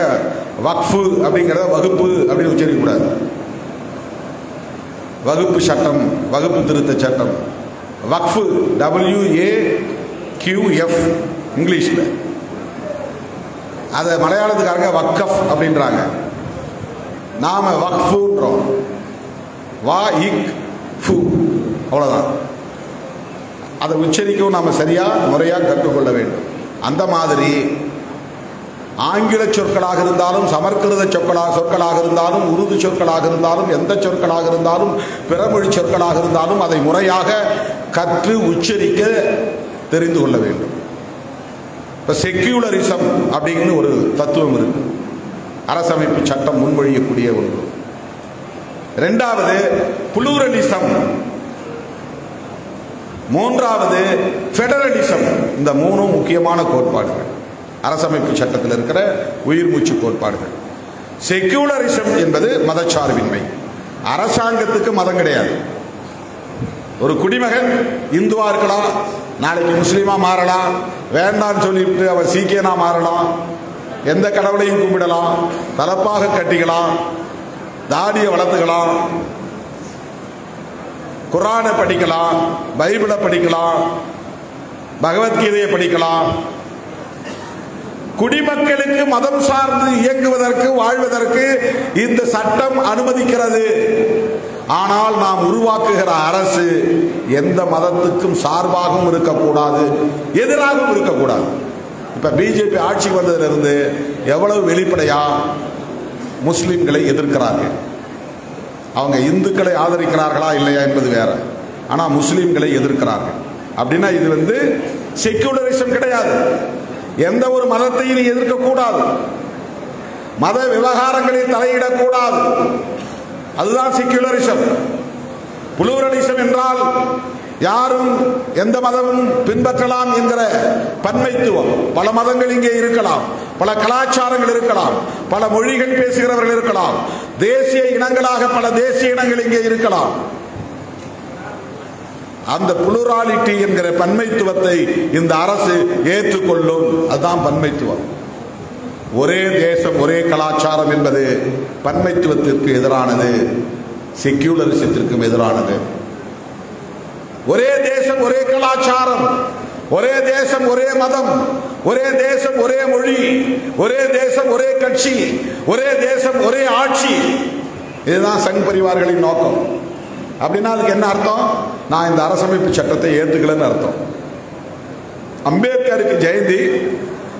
வக்ஃபு அப்படிங்கிறத வகுப்பு அப்படின்னு உச்சரிக்க கூடாது. வகுப்பு சட்டம், வகுப்பு திருத்த சட்டம், வக்ஃபு WAQF இங்கிலீஷ்ல. அதை மலையாளத்துக்காரங்க வக்கஃப் அப்படின்றாங்க. நாம வக்ஃபுன்றோம். வா இக் ஃபு, அவ்வளவுதான். அதை உச்சரிக்கவும் நாம சரியா முறையா கற்றுக்கொள்ள வேண்டும். அந்த மாதிரி ஆங்கில சொற்களாக இருந்தாலும், சமஸ்கிருத சொற்களாக இருந்தாலும், உருது சொற்களாக இருந்தாலும், எந்த சொற்களாக இருந்தாலும், பிறமொழி சொற்களாக இருந்தாலும் அதை முறையாக கற்று உச்சரிக்க தெரிந்து கொள்ள வேண்டும். இப்போ செக்யூலரிசம் அப்படிங்கிற ஒரு தத்துவம் இருக்கு. அரசமைப்பு சட்டம் முன்மொழியக்கூடிய ஒன்று. இரண்டாவது புளூரலிசம், மூன்றாவது ஃபெடரலிசம். இந்த 3 முக்கியமான கோட்பாடுகள் அரசமைப்பு சட்டத்தில் இருக்கிற உயிர் மூச்சு கோட்பாடுகள். செக்யூலரிசம் என்பது மதச்சார்பின்மை. அரசாங்கத்துக்கு மதம் கிடையாது. ஒரு குடிமகன் இந்துவா இருக்கலாம், நாளைக்கு முஸ்லீமா மாறலாம், வேண்டான்னு சொல்லிட்டு அவர் சீக்கியனா மாறலாம், எந்த கடவுளையும் கும்பிடலாம், தலப்பாக கட்டிக்கலாம், தாடியை வளர்த்துக்கலாம், குர்ஆனை படிக்கலாம், பைபிளை படிக்கலாம், பகவத்கீதையை படிக்கலாம். குடிமக்களுக்கு மதம் சார்ந்து இயங்குவதற்கு வாழ்வதற்கு இந்த சட்டம் அனுமதிக்கிறது. ஆனால் நாம் உருவாக்குகிற அரசு எந்த மதத்துக்கும் சார்பாகவும் இருக்கக்கூடாது, எதிராகவும் இருக்கக்கூடாது. இப்ப பிஜேபி ஆட்சி வந்ததிலிருந்து எவ்வளவு வெளிப்படையா முஸ்லிம்களை எதிர்க்கிறார்கள். அவங்க இந்துக்களை ஆதரிக்கிறார்களா இல்லையா என்பது வேற, ஆனா முஸ்லிம்களை எதிர்க்கிறார்கள். அப்படின்னா இது செக்யூலரிசம் கிடையாது. எந்த ஒரு மதத்தையும் எதிர்க்க கூடாது, மத விவகாரங்களில் தலையிடக்கூடாது. அதுதான் செக்யூலரிசம். புளூரலிசம் என்றால் யாரும் எந்த மதமும் பின்பற்றலாம் என்கிற பன்மைத்துவம். பல மதங்கள் இங்கே இருக்கலாம், பல கலாச்சாரங்கள் இருக்கலாம், பல மொழிகள் பேசுகிறவர்கள் இருக்கலாம், தேசிய இனங்களாக பல தேசிய இனங்கள் இங்கே இருக்கலாம். அந்த புளூராலிட்டி என்கிற பன்மைத்துவத்தை இந்த அரசு ஏற்றுக்கொள்ளும். அதுதான் பன்மைத்துவம். ஒரே தேசம் ஒரே கலாச்சாரம் என்பது பன்மைத்துவத்திற்கு எதிரானது, செக்யூலரிசத்திற்கும் எதிரானது. ஒரே தேசம் ஒரே கலாச்சாரம், ஒரே தேசம் ஒரே மதம், ஒரே தேசம் ஒரே மொழி, ஒரே தேசம் ஒரே கட்சி, ஒரே தேசம் ஒரே ஆட்சி. இதுதான் சங் பரிவார்களின் நோக்கம். அப்படின்னா அதுக்கு என்ன அர்த்தம்? நான் இந்த அரசமைப்பு சட்டத்தை ஏற்றுக்கலன்னு அர்த்தம். அம்பேத்கருக்கு ஜெயந்தி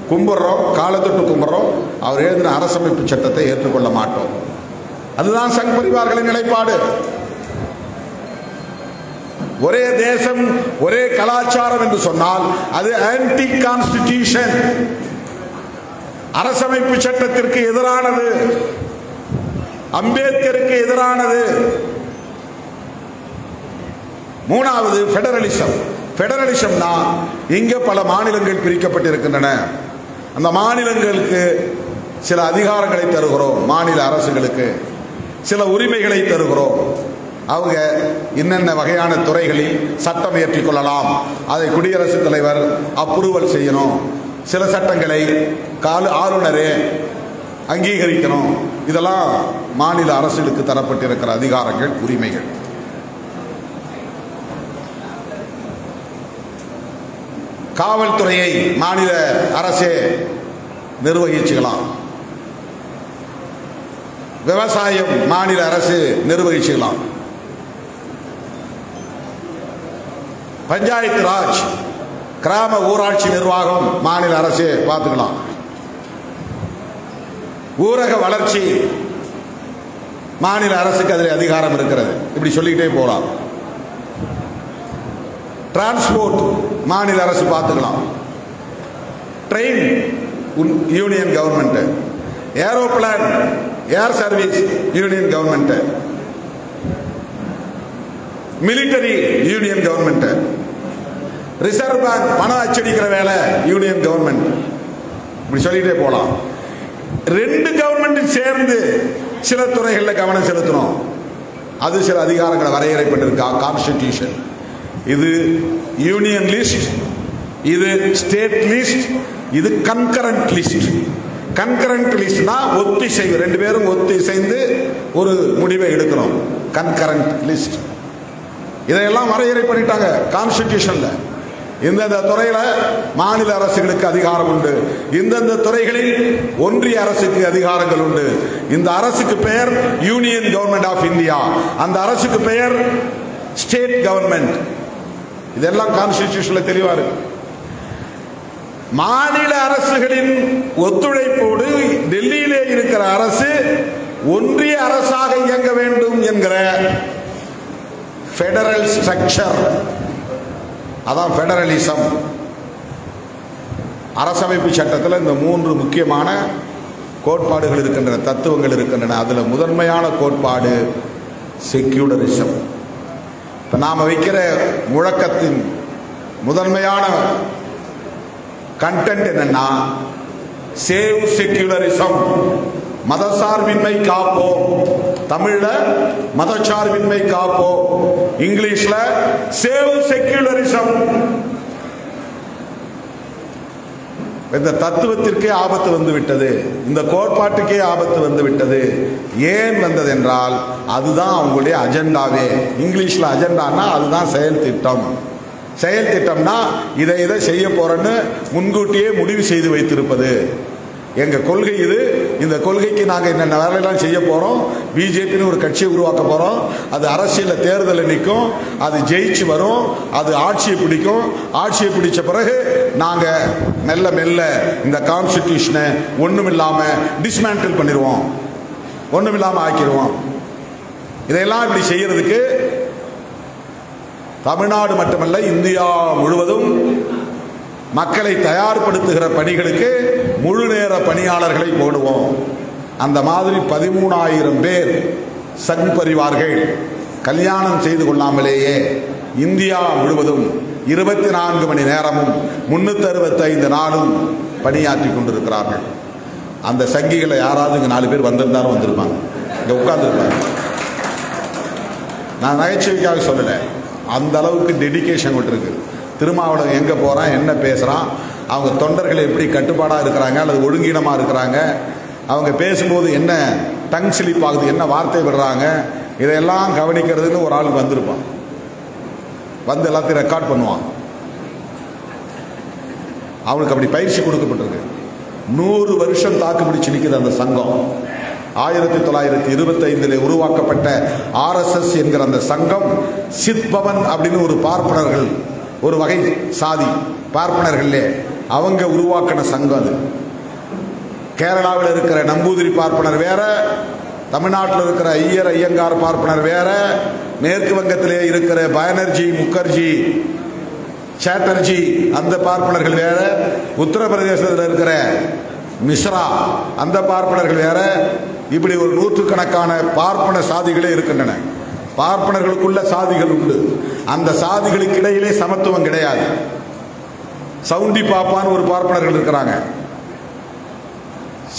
கும்பிடுறோம், காலத்தொட்டு கும்பிடுறோம், அவர் எழுதின அரசமைப்பு சட்டத்தை ஏற்றுக்கொள்ள மாட்டோம். அதுதான் சங் பரிவார்களின் நிலைப்பாடு. ஒரே தேசம் ஒரே கலாச்சாரம் என்று சொன்னால் அது ஆன்டி கான்ஸ்டிடியூஷன், அரசமைப்பு சட்டத்திற்கு எதிரானது, அம்பேத்கருக்கு எதிரானது. மூணாவது பெடரலிசம். பெடரலிசம்னா இங்க பல மாநிலங்கள் பிரிக்கப்பட்டிருக்கின்றன. அந்த மாநிலங்களுக்கு சில அதிகாரங்களை தருகிறோம், மாநில அரசுகளுக்கு சில உரிமைகளை தருகிறோம். அவங்க என்னென்ன வகையான துறைகளில் சட்டம் இயற்றிக் கொள்ளலாம், அதை குடியரசுத் தலைவர் அப்ரூவல் செய்யணும், சில சட்டங்களை ஆளுநரே அங்கீகரிக்கணும். இதெல்லாம் மாநில அரசுகளுக்கு தரப்பட்டிருக்கிற அதிகாரங்கள், உரிமைகள். காவல்துறையை மாநில அரசே நிர்வகிச்சுக்கலாம், விவசாயம் மாநில அரசு நிர்வகிச்சுக்கலாம், பஞ்சாயத்து ராஜ் கிராம ஊராட்சி நிர்வாகம் மாநில அரசே பார்த்துக்கலாம், ஊரக வளர்ச்சி மாநில அரசுக்கு அதில் அதிகாரம் இருக்கிறது. இப்படி சொல்லிக்கிட்டே போகலாம். டிரான்ஸ்போர்ட் மாநில அரசு பார்த்துக்கலாம், ட்ரெயின் யூனியன் கவர்மெண்ட், ஏரோப்ளேன் ஏர் service union government, military union government, reserve bank பணம் அச்சடிக்கிற வேலை யூனியன் கவர்மெண்ட். இப்படி சொல்லிட்டே போலாம். ரெண்டு கவர்மெண்ட் சேர்ந்து சில துறைகளில் கவனம் செலுத்தணும். அது சில அதிகாரங்களை வரையறைப்பட்டிருக்கா கான்ஸ்டிடியூஷன். இது யூனியன் லிஸ்ட், இது ஸ்டேட் லிஸ்ட், இது கன்கரண்ட் லிஸ்ட். கன்கரண்ட் லிஸ்ட்னா ஒத்திசைவு, ரெண்டு பேரும் ஒத்திசைந்து ஒரு முடிவை எடுக்கணும். கன்கரண்ட் லிஸ்ட் இதையெல்லாம் வரையறை பண்ணிட்டாங்க கான்ஸ்டிடியூஷன்ல. இந்தந்த துறையில மாநில அரசுகளுக்கு அதிகாரம் உண்டு, இந்தந்த துறைகளில் ஒன்றிய அரசுக்கு அதிகாரங்கள் உண்டு. இந்த அரசுக்கு பெயர் யூனியன் கவர்மெண்ட் ஆஃப் இந்தியா, அந்த அரசுக்கு பெயர் ஸ்டேட் கவர்மெண்ட். இதெல்லாம் கான்ஸ்டிடியூஷன்ல தெளிவா இருக்கு. மாநில அரசுகளின் ஒத்துழைப்போடு டெல்லியிலே இருக்கிற அரசு ஒன்றிய அரசாக இயங்க வேண்டும் என்கிற பெடரல் ஸ்ட்ரக்சர், அதான் பெடரலிசம். அரசமைப்பு சட்டத்தில் இந்த மூன்று முக்கியமான கோட்பாடுகள் இருக்கின்றன, தத்துவங்கள் இருக்கின்றன. அதுல முதன்மையான கோட்பாடு செக்யூலரிசம். இப்ப நாம வைக்கிற முழக்கத்தின் முதன்மையான கண்டென்ட் என்னன்னா, சேவ் செக்யூலரிசம், மதசார்பின்மை காப்போம். தமிழ்ல மதசார்பின்மை காப்போம், இங்கிலீஷ்ல சேவ் செக்யூலரிசம். இந்த தத்துவத்திற்கே ஆபத்து வந்து விட்டது, இந்த கோட்பாட்டுக்கே ஆபத்து வந்து விட்டது. ஏன் வந்தது என்றால் அதுதான் அவங்களுடைய அஜெண்டாவே. இங்கிலீஷ்ல அஜெண்டானா அதுதான் செயல் திட்டம். செயல் திட்டம்னா இதை செய்ய போறேன்னு முன்கூட்டியே முடிவு செய்து வைத்திருப்பது. எங்க கொள்கை இது, இந்த கொள்கைக்கு நாங்க என்னென்ன வேலையெல்லாம் செய்ய போறோம், பிஜேபின்னு ஒரு கட்சியை உருவாக்க போறோம், அது அரசியல் தேர்தலில் நிற்கும், அது ஜெயிச்சு வரும், அது ஆட்சியை பிடிக்கும், ஆட்சியை பிடிச்ச பிறகு நாங்க மெல்ல மெல்ல இந்த கான்ஸ்டிடியூஷனை ஒண்ணுமில்லாம டிஸ்மேண்டில் பண்ணிடுவோம், ஒண்ணுமில்லாம ஆக்கிடுவோம். இதையெல்லாம் இப்படி செய்யறதுக்கு தமிழ்நாடு மட்டுமல்ல இந்தியா முழுவதும் மக்களை தயார்படுத்துகிற பணிகளுக்கு முழு நேர பணியாளர்களை போடுவோம். அந்த மாதிரி 13,000 பேர் சங் பரிவார்கள் கல்யாணம் செய்து கொள்ளாமலேயே இந்தியா முழுவதும் 24 மணி நேரமும் 365 நாளும் பணியாற்றி கொண்டிருக்கிறார்கள். அந்த சங்கிகளை யாராவது இங்க 4 பேர் வந்திருந்தாலும் வந்திருப்பாங்க, இங்க உட்கார்ந்துருப்பாங்க. நான் நகைச்சுவைக்காக சொல்லலை, அந்த அளவுக்கு டெடிகேஷன் இருக்கு. திருமாவளவன் எங்கே போகிறான், என்ன பேசுகிறான், அவங்க தொண்டர்கள் எப்படி கட்டுப்பாடாக இருக்கிறாங்க அல்லது ஒழுங்கீனமாக இருக்கிறாங்க, அவங்க பேசும்போது என்ன டங் ஸ்லிப் ஆகுது, என்ன வார்த்தை விடுறாங்க, இதையெல்லாம் கவனிக்கிறதுன்னு ஒரு ஆள் வந்திருப்பான். வந்து எல்லாத்தையும் ரெக்கார்ட் பண்ணுவான். அவனுக்கு அப்படி பயிற்சி கொடுக்கப்பட்டிருக்கு. 100 வருஷம் தாக்கு பிடிச்சு நிற்குது அந்த சங்கம். 1925 உருவாக்கப்பட்ட RSS என்கிற அந்த சங்கம் சித்பவன் அப்படின்னு ஒரு பார்ப்பனர்கள், ஒரு வகை சாதி பார்ப்பனர்களே அவங்க உருவாக்கின சங்கம் அது. கேரளாவில் இருக்கிற நம்பூதிரி பார்ப்பனர் வேற, தமிழ்நாட்டில் இருக்கிற ஐயங்கார் பார்ப்பனர் வேற, மேற்கு வங்கத்திலே இருக்கிற பானர்ஜி, முகர்ஜி, சாட்டர்ஜி அந்த பார்ப்பனர்கள் வேற, உத்தரப்பிரதேசத்தில் இருக்கிற மிஸ்ரா அந்த பார்ப்பனர்கள் வேற. இப்படி ஒரு நூற்றுக்கணக்கான பார்ப்பன சாதிகளே இருக்கின்றன. பார்ப்பனர்களுக்குள்ள சாதிகள் உண்டு. அந்த சாதிகளுக்கு இடையிலே சமத்துவம் கிடையாது. சவுண்டி பாப்பான்னு ஒரு பார்ப்பனர்கள் இருக்கிறாங்க,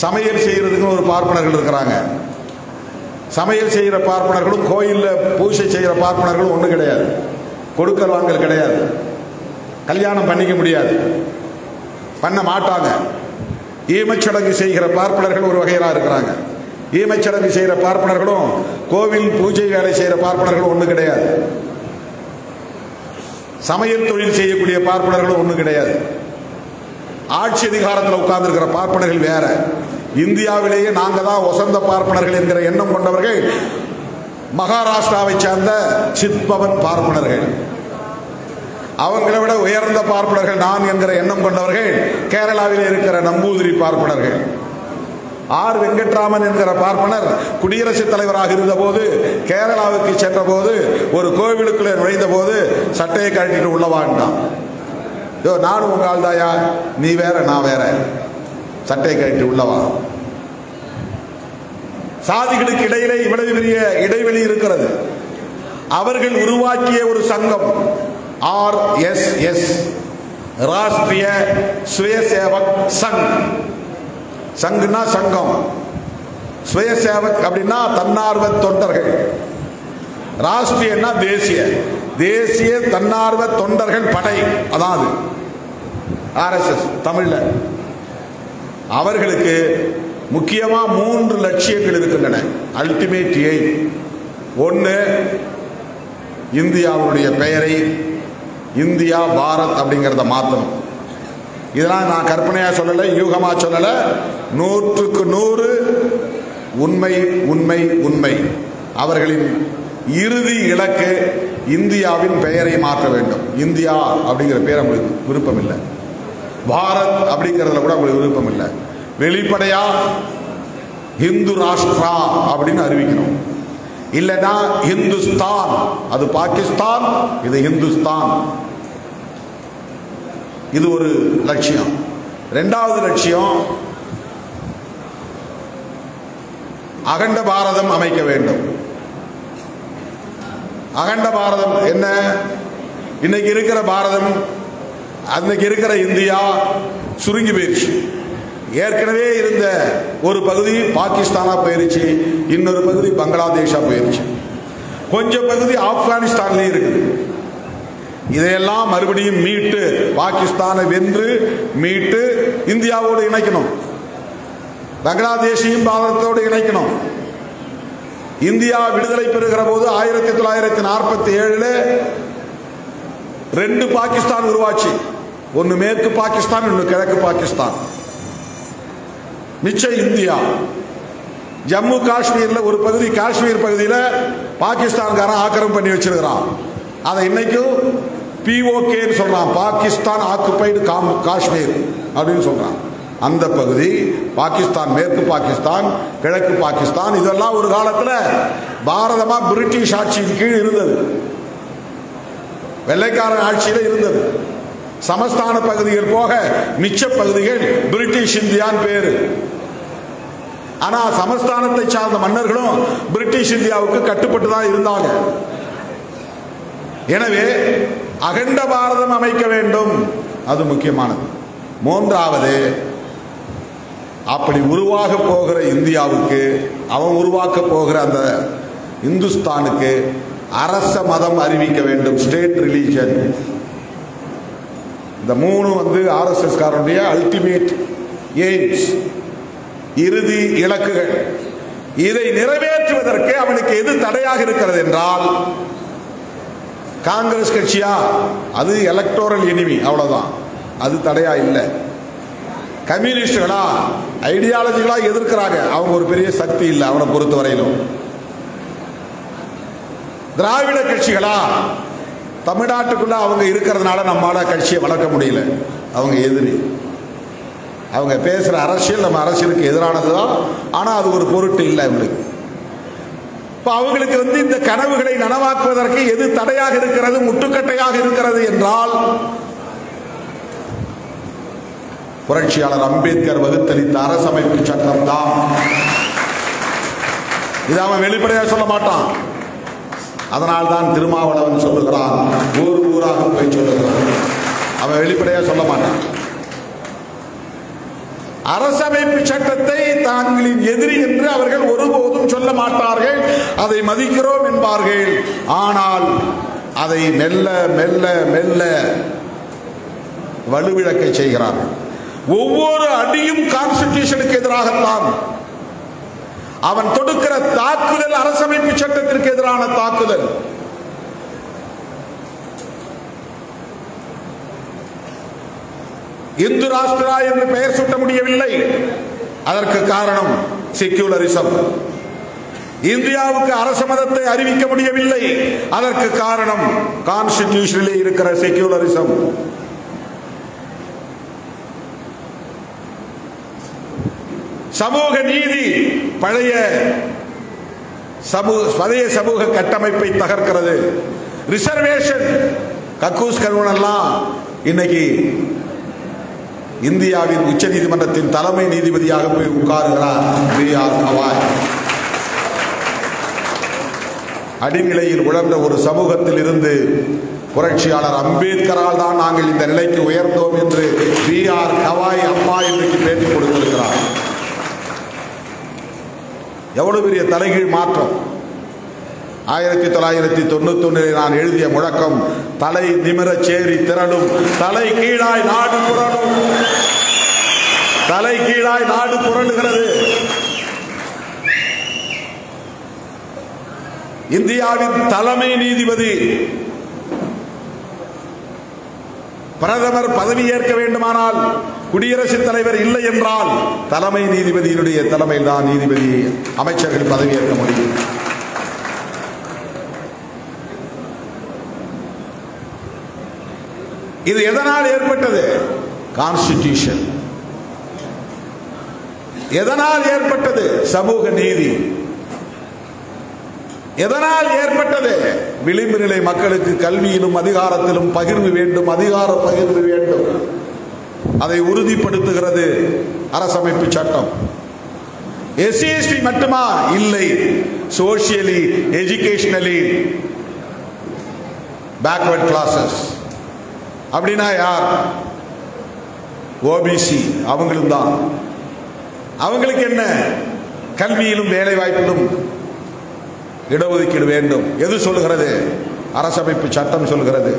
சமையல் செய்யறதுக்கு ஒரு பார்ப்பனர்கள் இருக்கிறாங்க. சமையல் செய்கிற பார்ப்பனர்களும் கோயில்ல பூஜை செய்கிற பார்ப்பனர்களும் ஒண்ணு கிடையாது. கொடுக்கல் வாங்கல் கிடையாது, கல்யாணம் பண்ணிக்க முடியாது, பண்ண மாட்டாங்க. ஈமச்சடங்கு செய்கிற பார்ப்பனர்கள் ஒரு வகையில இருக்கிறாங்க. ஈமச்சடங்கு செய்கிற பார்ப்பனர்களும் கோவில் பூஜை வேலை செய்கிற பார்ப்பனர்களும் ஒண்ணு கிடையாது. சமையல் தொழில் செய்யக்கூடிய பார்ப்பனர்களும் ஒண்ணு கிடையாது. ஆட்சி அதிகாரத்தில் உட்கார்ந்து இருக்கிற பார்ப்பனர்கள் வேற. இந்தியாவிலேயே நாங்க தான் வசந்த பார்ப்பனர்கள் என்கிற எண்ணம் கொண்டவர்கள் மகாராஷ்டிராவை சேர்ந்த சித்பவன் பார்ப்பனர்கள். அவங்களை விட உயர்ந்த பார்ப்பனர்கள் நான் என்கிற எண்ணம் கொண்டவர்கள் கேரளாவில் இருக்கிற நம்பூதிரி பார்ப்பனர்கள். ஆர் வெங்கட்ராமன் என்கிற பார்ப்பனர் குடியரசுத் தலைவராக இருந்த போது கேரளாவுக்கு சென்ற போது ஒரு கோவிலுக்குள்ளே நுழைந்த போது சட்டையை கழட்டிட்டு உள்ளவான்டான். நானும் உங்க ஆள் தாயா, நீ வேற நான் வேற, சட்டையை கழட்டி உள்ளவா. சாதிகளுக்கு இடையிலே இவ்வளவு பெரிய இடைவெளி இருக்கிறது. அவர்கள் உருவாக்கிய ஒரு சங்கம் RSS, ராஷ்டிரிய சுயசேவக் சங். சங்குனா சங்கம், சுயசேவக் அப்படின்னா தன்னார்வ தொண்டர்கள், ராஷ்டிரியன்னா தேசிய, தேசிய தன்னார்வ தொண்டர்கள் படை, அதாவது RSS தமிழ்ல. அவர்களுக்கு முக்கியமா 3 லட்சியங்கள் இருக்கின்றன. Ultimate aim. 1, இந்தியாவுடைய பெயரை இந்தியா பாரத் அப்படிங்கிறத மாற்றணும். இதெல்லாம் நான் கற்பனையா சொல்லலை, யூகமா சொல்லலை, 100க்கு 100 உண்மை உண்மை உண்மை. அவர்களின் இறுதி இலக்கு இந்தியாவின் பெயரை மாற்ற வேண்டும். இந்தியா அப்படிங்கிற பேர் அவங்களுக்கு விருப்பம் இல்லை, பாரத் அப்படிங்கிறதுல கூட அவங்களுக்கு விருப்பம் இல்லை. வெளிப்படையா இந்து ராஷ்டிரா அப்படின்னு அறிவிக்கணும். இல்லைன்னா இந்துஸ்தான், அது பாகிஸ்தான், இது இந்துஸ்தான். இது ஒரு லட்சியம். 2வது லட்சியம் அகண்ட பாரதம் அமைக்க வேண்டும். அகண்ட பாரதம் என்ன? இன்னைக்கு இருக்கிற பாரதம், அன்னைக்கு இருக்கிற இந்தியா சுருங்கி போயிருச்சு. ஏற்கனவே இருந்த ஒரு பகுதி பாகிஸ்தானா போயிருச்சு, இன்னொரு பகுதி பங்களாதேஷா போயிருச்சு, கொஞ்சம் பகுதி ஆப்கானிஸ்தான்லயே இருக்குது. இதையெல்லாம் மறுபடியும் மீட்டு பாகிஸ்தானை வென்று மீட்டு இந்தியாவோடு இணைக்கணும். பங்களாதேஷையும் பாரதத்தோடு இணைக்கணும். இந்தியா விடுதலை பெறுகிற போது 1947 2 பாகிஸ்தான் உருவாச்சு. ஒன்னு மேற்கு பாகிஸ்தான், ஒன்னு கிழக்கு பாகிஸ்தான். மிச்ச இந்தியா. ஜம்மு காஷ்மீர்ல ஒரு பகுதி, காஷ்மீர் பகுதியில் பாகிஸ்தான்காரன் ஆக்கிரமிப்பு பண்ணி வச்சிருக்கிறான். அதை இன்னைக்கும் POK சொல்றான், பாகிஸ்தான் ஆக்குபைடு காஷ்மீர் அப்படின்னு சொல்றான். அந்த பகுதி பாகிஸ்தான், மேற்கு பாகிஸ்தான், கிழக்கு பாகிஸ்தான், இதெல்லாம் ஒரு காலத்தில் பாரதமா பிரிட்டிஷ் ஆட்சியின் கீழ் இருந்தது, வெள்ளைக்காரன் ஆட்சியில் இருந்தது. சமஸ்தான பகுதிகள் போக மிச்ச பகுதிகள் பிரிட்டிஷ் இந்தியான்னு பேரு. ஆனா சமஸ்தானத்தை சார்ந்த மன்னர்களும் பிரிட்டிஷ் இந்தியாவுக்கு கட்டுப்பட்டு தான் இருந்தாங்க. எனவே அகண்ட பாரதம் அமைக்க வேண்டும், அது முக்கியமானது. மூன்றாவது, அப்படி உருவாக போகிற இந்தியாவுக்கு, அவன் உருவாக்க போகிற அந்த இந்துஸ்தானுக்கு அரச மதம் அறிவிக்க வேண்டும், ஸ்டேட் ரிலீஜன். இந்த 3 RSS காரனுடைய அல்டிமேட் எய்ம்ஸ், இறுதி இலக்குகள். இதை நிறைவேற்றுவதற்கு அவனுக்கு எது தடையாக இருக்கிறது என்றால், காங்கிரஸ் கட்சியா, அது எலக்டோரல் எனிமி, அவ்வளவுதான், அது தடையா இல்லை. கம்யூனிஸ்டுகளா, ஐடியாலஜிகளா எதிர்க்கிறாங்க, அவங்க ஒரு பெரிய சக்தி இல்லை அவனை பொறுத்த வரையிலும். திராவிட கட்சிகளா, தமிழ்நாட்டுக்குள்ள அவங்க இருக்கிறதுனால நம்மளால கட்சியை வளர்க்க முடியல, அவங்க எதிரி. அவங்க பேசுற அரசியல் நம்ம அரசியலுக்கு எதிரானதுதான், ஆனா அது ஒரு பொருட்டு இல்லை அவங்களுக்கு. இப்ப அவங்களுக்கு இந்த கனவுகளை நனவாக்குவதற்கு எது தடையாக இருக்கிறது, முட்டுக்கட்டையாக இருக்கிறது என்றால், புரட்சியாளர் அம்பேத்கர் வகுத்தளித்த அரசமைப்பு சட்டம் தான். இதை அவன் வெளிப்படையாக சொல்ல மாட்டான். அதனால்தான் திருமாவளவன் சொல்லுகிறான், ஊர் ஊராக போய் சொல்லுகிறான். அவன் வெளிப்படையாக சொல்ல மாட்டான். அரசமைப்பு சட்டத்தை தாங்களின் எதிரி என்று அவர்கள் ஒருபோதும் சொல்ல மாட்டார்கள், அதை மதிக்கிறோம் என்பார்கள். ஆனால் அதை மெல்ல மெல்ல மெல்ல வலுவிழக்க செய்கிறார்கள். ஒவ்வொரு அடியும் கான்ஸ்டிடியூஷனுக்கு எதிராகத்தான். அவன் தொடுக்கிற தாக்குதல் அரசமைப்பு சட்டத்திற்கு எதிரான தாக்குதல். இந்து ராஷ்டிரா என்று பெயர் சூட்ட முடியவில்லை, அதற்கு காரணம் செக்யூலரிசம். இந்தியாவுக்கு அரச மதத்தை அறிவிக்க முடியவில்லை, அதற்கு காரணம் கான்ஸ்டிடியூஷனிலே இருக்கிற செக்யூலரிசம். சமூக நீதி பழைய சமூக கட்டமைப்பை தகர்க்கிறது. ரிசர்வேஷன், கக்கூஸ் கருவனெல்லாம் இன்னைக்கு இந்தியாவின் உச்ச நீதிமன்றத்தின் தலைமை நீதிபதியாக போய் உட்காருகிறார் B.R. கவாய். அடிநிலையில் உழந்த ஒரு சமூகத்தில் இருந்து புரட்சியாளர் அம்பேத்கரால் தான் நாங்கள் இந்த நிலைக்கு உயர்ந்தோம் என்று B.R. கவாய் அம்மா இன்றைக்கு பேட்டி கொடுத்திருக்கிறார். எவ்வளவு பெரிய தலைகீழ் மாற்றம். 1991 நான் எழுதிய முழக்கம், தலை நிமிர சேரி திரளும், தலை கீழாய் நாடு புரளும். தலை கீழாய் நாடு புரளுகிறது. இந்தியாவின் தலைமை நீதிபதி, பிரதமர் பதவி ஏற்க வேண்டுமானால் குடியரசுத் தலைவர் இல்லை என்றால் தலைமை நீதிபதியினுடைய தலைமையில் தான் நீதிபதி அமைச்சர்கள் பதவி ஏற்க முடியும். இது எதனால் ஏற்பட்டது? கான்ஸ்டிடியூஷன். எதனால் ஏற்பட்டது? சமூக நீதி. எதனால் ஏற்பட்டது? விளிம்பு நிலை மக்களுக்கு கல்வியிலும் அதிகாரத்திலும் பகிர்வு வேண்டும், அதிகார பகிர்வு வேண்டும். அதை உறுதிப்படுத்துகிறது அரசமைப்பு சட்டம். SC/ST மட்டுமா? இல்லை. சோசியலி, எஜுகேஷனலி பேக்வர்ட் கிளாஸஸ் அப்படின்னா யார்? OBC, அவங்களும் தான். அவங்களுக்கு என்ன? கல்வியிலும் வேலை வாய்ப்பிலும் இடஒதுக்கீடு வேண்டும். எது சொல்லுகிறது? அரசமைப்பு சட்டம் சொல்லுகிறது.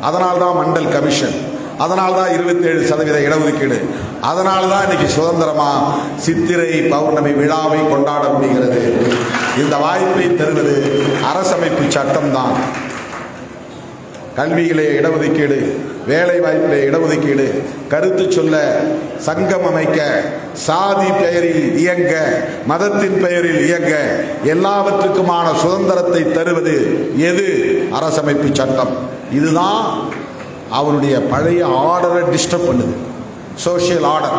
அதனால்தான் மண்டல் கமிஷன், அதனால்தான் 27% இடஒதுக்கீடு, அதனால்தான் இன்னைக்கு சுதந்திரமா சித்திரை பௌர்ணமி விழாவை கொண்டாட முடிகிறது. இந்த வாய்ப்பை தருவது அரசமைப்பு சட்டம் தான். கல்வியிலே இடஒதுக்கீடு, வேலை வாய்ப்பிலே இடஒதுக்கீடு, கருத்து சொல்ல சங்கம் அமைக்க, சாதி பெயரில் இயங்க, மதத்தின் பெயரில் இயங்க, எல்லாவற்றுக்குமான சுதந்திரத்தை தருவது எது? அரசமைப்பு சட்டம். இதுதான் அவனுடைய பழைய ஆர்டரை டிஸ்டர்ப் பண்ணுது. சோசியல் ஆர்டர்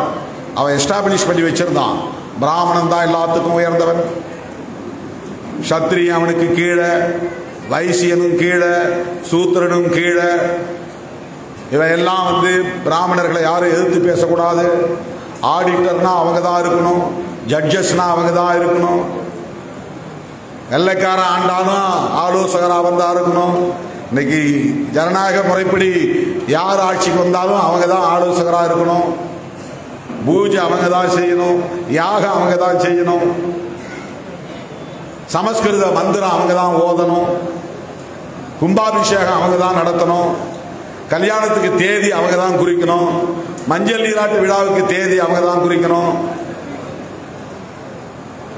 அவன் எஸ்டாப்ளிஷ் பண்ணி வச்சிருந்தான். பிராமணன் தான் எல்லாத்துக்கும் உயர்ந்தவன், சத்திரியன் அவனுக்கு கீழே, வைசியனும் கீழே, சூத்திரனும் கீழே. இவன் எல்லாம் பிராமணர்களை யாரும் எதிர்த்து பேசக்கூடாது. ஆடிட்டர்னா அவங்க தான் இருக்கணும், ஜட்ஜஸ்னா அவங்க தான் இருக்கணும், வெள்ளைக்காரன் ஆண்டாலும் ஆலோசகராக வந்தா இருக்கணும். இன்னைக்கு ஜனநாயக முறைப்படி யார் ஆட்சிக்கு வந்தாலும் அவங்க தான் ஆலோசகராக இருக்கணும். பூஜை அவங்க தான் செய்யணும், யாகம் அவங்க தான் செய்யணும், சமஸ்கிருத மந்திரம் அவங்க தான் ஓதணும், கும்பாபிஷேகம் அவங்க தான் நடத்தணும், கல்யாணத்துக்கு தேதி அவங்க தான் குறிக்கணும், மஞ்சள் நீராட்டு விழாவுக்கு தேதி அவங்க தான் குறிக்கணும்.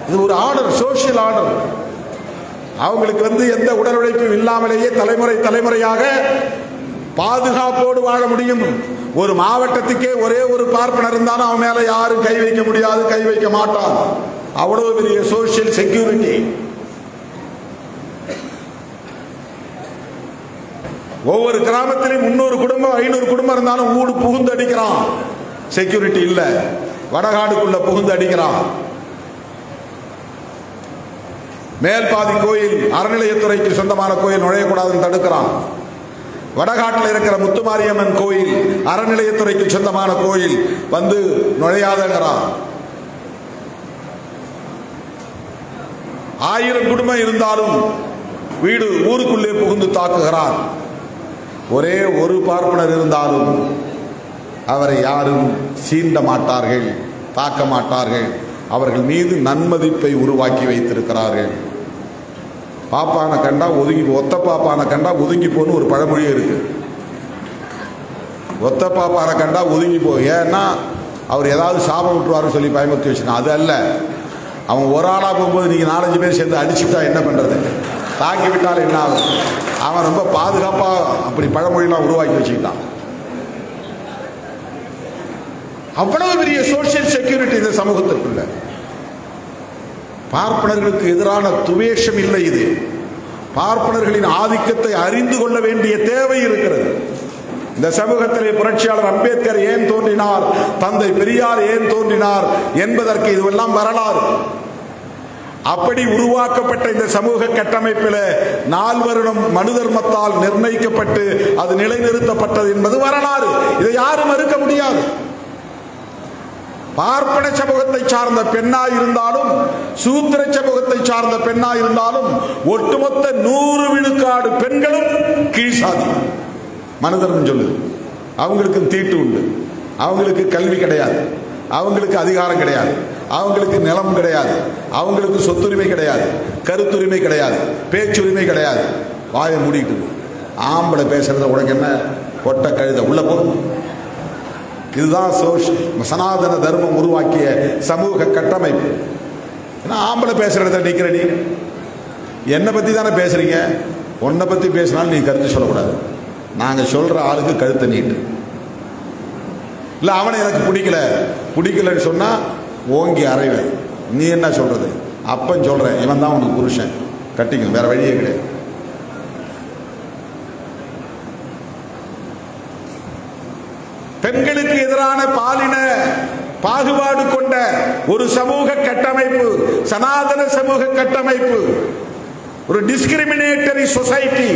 இது ஒரு ஆர்டர், சோசியல் ஆர்டர். அவங்களுக்கு எந்த உடல் உழைப்பும் இல்லாமலேயே தலைமுறை தலைமுறையாக பாதுகாப்போடு வாழ முடியும். ஒரு மாவட்டத்துக்கே ஒரே ஒரு பார்ப்பனர் இருந்தாலும் அவன் மேல யாரும் கை வைக்க முடியாது, கை வைக்க மாட்டான். அவ்வளவு பெரிய சோசியல் செக்யூரிட்டி. ஒவ்வொரு கிராமத்திலும் 300 குடும்பம் 500 குடும்பம் இருந்தாலும் ஊடு புகுந்து அடிக்கிறான். செக்யூரிட்டி இல்ல, வடகாடுக்குள்ள புகுந்து அடிக்கிறான். மேல்பாதி கோயில் அறநிலையத்துறைக்கு சொந்தமான கோயில் நுழையக்கூடாதுன்னு தடுக்கிறான். வடகாட்டில் இருக்கிற முத்துமாரியம்மன் கோயில் அறநிலையத்துறைக்கு சொந்தமான கோயில் நுழையாதங்கிறான். 1000 குடும்பம் இருந்தாலும் வீடு ஊருக்குள்ளே புகுந்து தாக்குகிறான். ஒரே ஒரு பார்ப்பனர் இருந்தாலும் அவரை யாரும் சீண்ட மாட்டார்கள், தாக்க மாட்டார்கள். அவர்கள் மீது நன்மதிப்பை உருவாக்கி வைத்திருக்கிறார்கள். பாப்பான கண்டா ஒதுங்கி, ஒத்த பாப்பான கண்டா ஒதுங்கி போன்னு ஒரு பழமொழி இருக்கு. ஒத்த பாப்பான கண்டா ஒதுங்கி போ. ஏன்னா அவர் ஏதாவது சாபம் விட்டுருவாருன்னு சொல்லி பயமுறுத்தி வச்சுருக்கான். அது அல்ல, அவங்க ஒரு ஆளாக போகும்போது நீங்கள் 4-5 பேர் சேர்ந்து அடிச்சுட்டா என்ன பண்ணுறது, தாக்கி விட்டால் என்ன ஆகும்? அவன் ரொம்ப பாதுகாப்பாக அப்படி பழமொழிலாம் உருவாக்கி வச்சுக்கிட்டான். அவ்வளவு பெரிய சோசியல் செக்யூரிட்டி இந்த சமூகத்திற்குள்ள. பார்ப்பனர்களுக்கு எதிரான துவேஷம் இல்லை. இது பார்ப்பனர்களின் ஆதிக்கத்தை அறிந்து கொள்ள வேண்டிய தேவை இருக்கிறது. இந்த சமூகத்திலே புரட்சியாளர் அம்பேத்கர் ஏன் தோன்றினார், தந்தை பெரியார் ஏன் தோன்றினார் என்பதற்கு இதுவெல்லாம் வரலாறு. அப்படி உருவாக்கப்பட்ட இந்த சமூக கட்டமைப்பில் 4 வருடம் மனு தர்மத்தால் நிர்ணயிக்கப்பட்டு அது நிலைநிறுத்தப்பட்டது என்பது வரலாறு. இதை யாரும் மறுக்க முடியாது. பார்ப்பன சமூகத்தை சார்ந்த பெண்ணாய் இருந்தாலும், சூத்திர சமூகத்தை சார்ந்த பெண்ணாய் இருந்தாலும், ஒட்டுமொத்த 100 விழுக்காடு பெண்களும் கீழ்சாதி. மனுதர்மம் சொல்லுது. அவங்களுக்கு தீட்டு உண்டு, அவங்களுக்கு கல்வி கிடையாது, அவங்களுக்கு அதிகாரம் கிடையாது, அவங்களுக்கு நிலம் கிடையாது, அவங்களுக்கு சொத்துரிமை கிடையாது, கருத்துரிமை கிடையாது, பேச்சுரிமை கிடையாது. வாயை மூடிட்டு ஆம்பளை பேசுறத உனக்கு என்ன, கொட்ட கழுத உள்ள போகும். இதுதான் சனாதன தர்மம் உருவாக்கிய சமூக கட்டமைப்பு. ஏன்னா ஆம்பளை பேசுறத நிக்கிற நீ என்னை பத்தி தானே பேசுறீங்க, உன்னை பத்தி பேசினாலும் நீ கருத்து சொல்லக்கூடாது. நாங்க சொல்ற ஆளுக்கு கழுத்தை நீட்டு. இல்ல அவனை எனக்கு பிடிக்கலன்னு சொன்னா ஓங்கி அறைவேன். நீ என்ன சொல்றது? அப்பன் சொல்றேன், இவன் தான் உனக்கு புருஷன், கட்டிக்கணும், வேற வழியே கிடையாது. பெண்களுக்கு எதிரான பாலின பாகுபாடு கொண்ட ஒரு சமூக கட்டமைப்பு, சனாதன சமூக கட்டமைப்பு, ஒரு டிஸ்கிரிமினேட்டரி சொசைட்டி.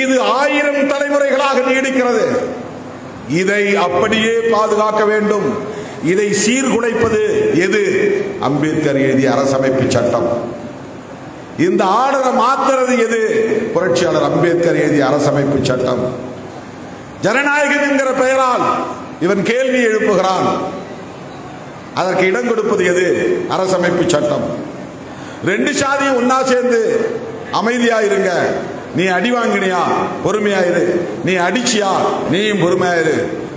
இது 1000 தலைமுறைகளாக நீடிக்கிறது. இதை அப்படியே பாதுகாக்க வேண்டும். இதை சீர்குலைப்பது எது? அம்பேத்கர் எழுதிய அரசமைப்பு சட்டம். இந்த ஆர்டரை மாத்துறது எது? புரட்சியாளர் அம்பேத்கர் எழுதிய அரசமைப்பு சட்டம். ஜனநாயகம் என்கிற பெயரால் இவன் கேள்வி எழுப்புகிறான். அதற்கு இடம் கொடுப்பது எது? அரசமைப்பு சட்டம். 2 சாதியும் ஒன்னா சேர்ந்து அமைதியா இருங்க, நீ அடி வாங்கினியா, பொறுமையாயிரு. நீ அடிச்சியா, நீயும் பொறுமையாயிரு.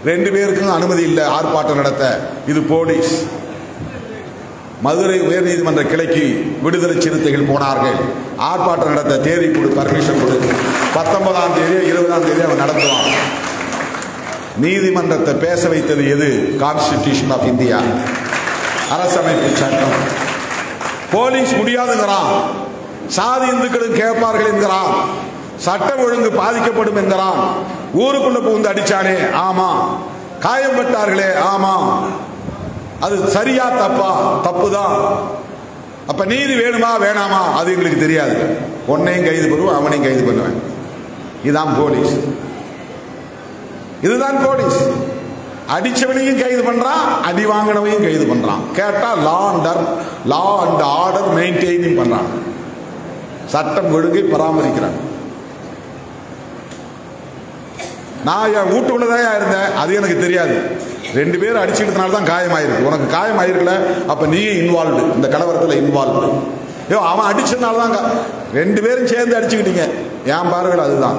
2 பேருக்கும் அனுமதி இல்லை ஆர்ப்பாட்டம் நடத்த. இது போலீஸ். மதுரை உயர்நீதிமன்ற கிளைக்கு விடுதலை சிறுத்தைகள் போனார்கள். ஆர்ப்பாட்டம் நடத்த தேதி கொடு, பர்மிஷன் கொடு. 19ஆம் தேதி 20ஆம் தேதி அவன் நடத்துவான். நீதிமன்றத்தை பேச வைத்தது எது? கான்ஸ்டிடியூஷன் ஆஃப் இந்தியா, அரசமைப்பு சட்டம். போலீஸ் முடியாதுங்கிறான். சாதி இந்துக்களும் கேட்பார்கள் என்கிறான். சட்டம் ஒழுங்கு பாதிக்கப்படும் என்கிறான். ஊருக்குள்ள புகுந்து அடிச்சானே, ஆமா. காயம்பட்டார்களே, ஆமா. அது சரியா தப்பா? தப்புதான். அப்ப நீதி வேணுமா வேணாமா அது எங்களுக்கு தெரியாது. உன்னையும் கைது பண்ணுவேன், அவனையும் கைது பண்ணுவேன். இதுதான் போலீஸ். இதுதான் போலீஸ். அடிச்சவனையும் கைது பண்றான், அடி வாங்கினவையும் கைது பண்றான். கேட்டா லா அண்ட் ஆர்டர் மெயின்டைன் பண்றான். சட்டம் ஒழுங்கை பராமரிக்கிறான். நான் என் வீட்டுக்குள்ளதான் இருந்தேன், அது எனக்கு தெரியாது. 2 பேர் அடிச்சுக்கிட்டனால தான் காயமாயிருக்கு. உனக்கு காயமாயிருக்கல, அப்ப நீ இன்வால்வ்டு, இந்த கலவரத்தில் இன்வால்வ்டு. அவன் அடிச்சதுனால தான் 2 பேரும் சேர்ந்து அடிச்சுக்கிட்டீங்க. என் பார்வையில் அதுதான்.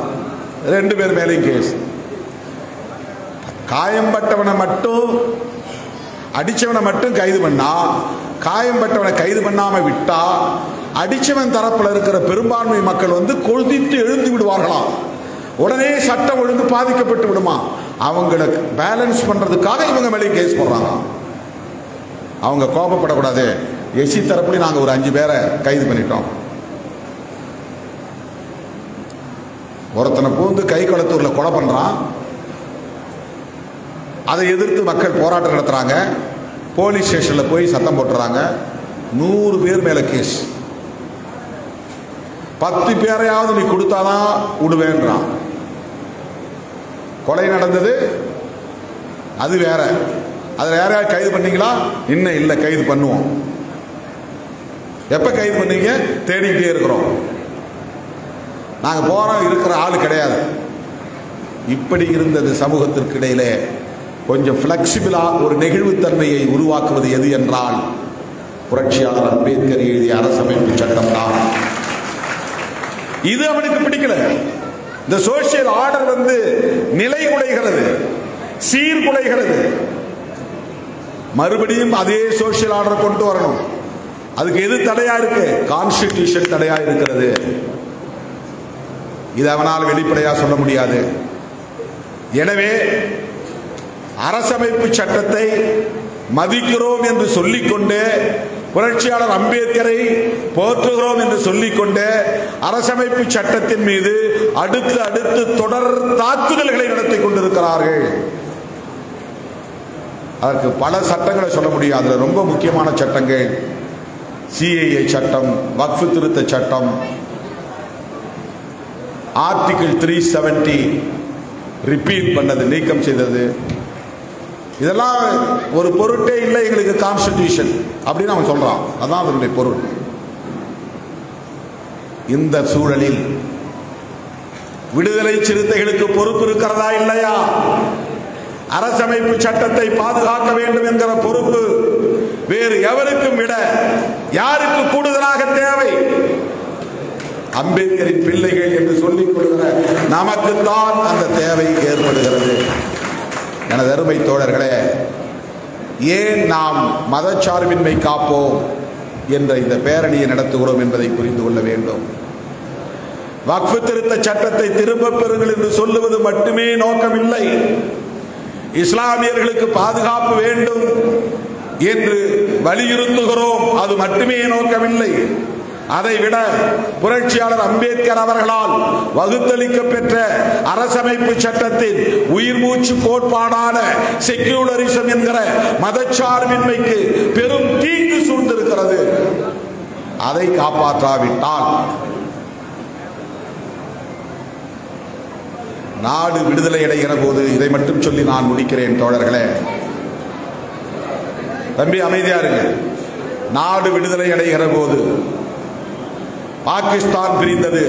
2 பேர் மேலேயும் கேஸ். காயம்பட்டவனை மட்டும், அடிச்சவனை மட்டும் கைது பண்ணா, காயம்பட்டவனை கைது பண்ணாம விட்டா, அடிச்சவன் தரப்புல இருக்கிற பெரும்பான்மை மக்கள் கொதித்து எழுந்து விடுவார்களாம். உடனே சட்டம் ஒழுங்கு பாதிக்கப்பட்டு விடுமா. அவங்களுக்கு பேலன்ஸ் பண்றதுக்காக இவங்க மேலே கேஸ் போடுறாங்க. அவங்க கோபப்படக்கூடாது. எஸ்சி தரப்புல நாங்க ஒரு 5 பேரை கைது பண்ணிட்டோம். ஒருத்தனை பூந்து கை களத்தூர்ல கொலை பண்றான். அதை எதிர்த்து மக்கள் போராட்டம் நடத்துறாங்க. போலீஸ் ஸ்டேஷன்ல போய் சத்தம் போட்டுறாங்க. 100 பேர் மேல கேஸ். 10 பேரையாவது நீ கொடுத்தாதான் விடுவேன்றான். கொலை நடந்தது அது வேற. அதுல யாரையாவது கைது பண்ணீங்களா? இன்னும் இல்லை, கைது பண்ணுவோம். எப்ப கைது பண்ணீங்க? தேடிக்கிட்டே இருக்கிறோம். நாங்க போறோம், இருக்கிற ஆள் கிடையாது. இப்படி இருந்தது சமூகத்திற்கு இடையிலே கொஞ்சம் பிளெக்சிபிளா ஒரு நெகிழ்வுத்தன்மையை உருவாக்குவது எது என்றால் புரட்சியாளர் அம்பேத்கர் எழுதிய அரசமைப்பு சட்டம் தான். இது அவனுக்கு பிடிக்கல. இந்த சோசியல் ஆர்டர் நிலை குலைகிறது, சீர்குலைகிறது. மறுபடியும் அதே சோசியல் ஆர்டர் கொண்டு வரணும். அதுக்கு எது தடையா இருக்கு? கான்ஸ்டிடியூஷன் தடையா இருக்கிறது. இது அவனால் வெளிப்படையா சொல்ல முடியாது. எனவே அரசமைப்பு சட்டத்தை மதிக்கிறோம் என்று சொல்லிக்கொண்டு, புரட்சியாளர் அம்பேத்கரை போற்றுகிறோம் என்று சொல்லிக்கொண்டு, அரசமைப்பு சட்டத்தின் மீது அடுத்து தொடர் தாக்குதல்களை நடத்தி கொண்டிருக்கிறார்கள். அதற்கு பல சட்டங்களை சொல்ல முடியும். அதுல ரொம்ப முக்கியமான சட்டங்கள் சிஏஏ சட்டம், வக்ஃப் திருத்த சட்டம், ஆர்டிகிள் 370 ரிப்பீட் பண்ணது, நீக்கம் செய்தது. இதெல்லாம் ஒரு பொருட்டே இல்லை எங்களுக்கு கான்ஸ்டிடியூஷன் அப்படின்னு அவன் சொல்றான். அதான் அதனுடைய பொருள். இந்த சூழலில் விடுதலை சிறுத்தைகளுக்கு பொறுப்பு இருக்கிறதா இல்லையா? அரசமைப்பு சட்டத்தை பாதுகாக்க வேண்டும் என்கிற பொறுப்பு வேறு எவருக்கும் விட யாருக்கு கூடுதலாக தேவை? அம்பேத்கரின் பிள்ளைகள் என்று சொல்லிக் கொள்கிற நமக்குத்தான் அந்த தேவை ஏற்படுகிறது. எனது அருமை தோழர்களே, ஏன் நாம் மதச்சார்பின்மை காப்போம் என்ற இந்த பேரணியை நடத்துகிறோம் என்பதை புரிந்து கொள்ள வேண்டும். வக்ஃப் திருத்த சட்டத்தை திரும்ப பெறுங்கள் என்று சொல்லுவது மட்டுமே நோக்கமில்லை. இஸ்லாமியர்களுக்கு பாதுகாப்பு வேண்டும் என்று வலியுறுத்துகிறோம், அது மட்டுமே நோக்கமில்லை. அதைவிட புரட்சியாளர் அம்பேத்கர் அவர்களால் வகுத்தளிக்க பெற்ற அரசமைப்பு சட்டத்தின் உயிர் மூச்சு கோட்பாடான செக்யூலரிசம் என்கிற மதச்சார்பின்மைக்கு பெரும் தீங்கு சூழ்ந்திருக்கிறது. அதை காப்பாற்றாவிட்டால் நாடு விடுதலை அடைகிற போது, இதை மட்டும் சொல்லி நான் முடிக்கிறேன் தோழர்களே, தம்பி அமைதியா இருங்க. நாடு விடுதலை அடைகிற போது பாகிஸ்தான் பிரிந்தது.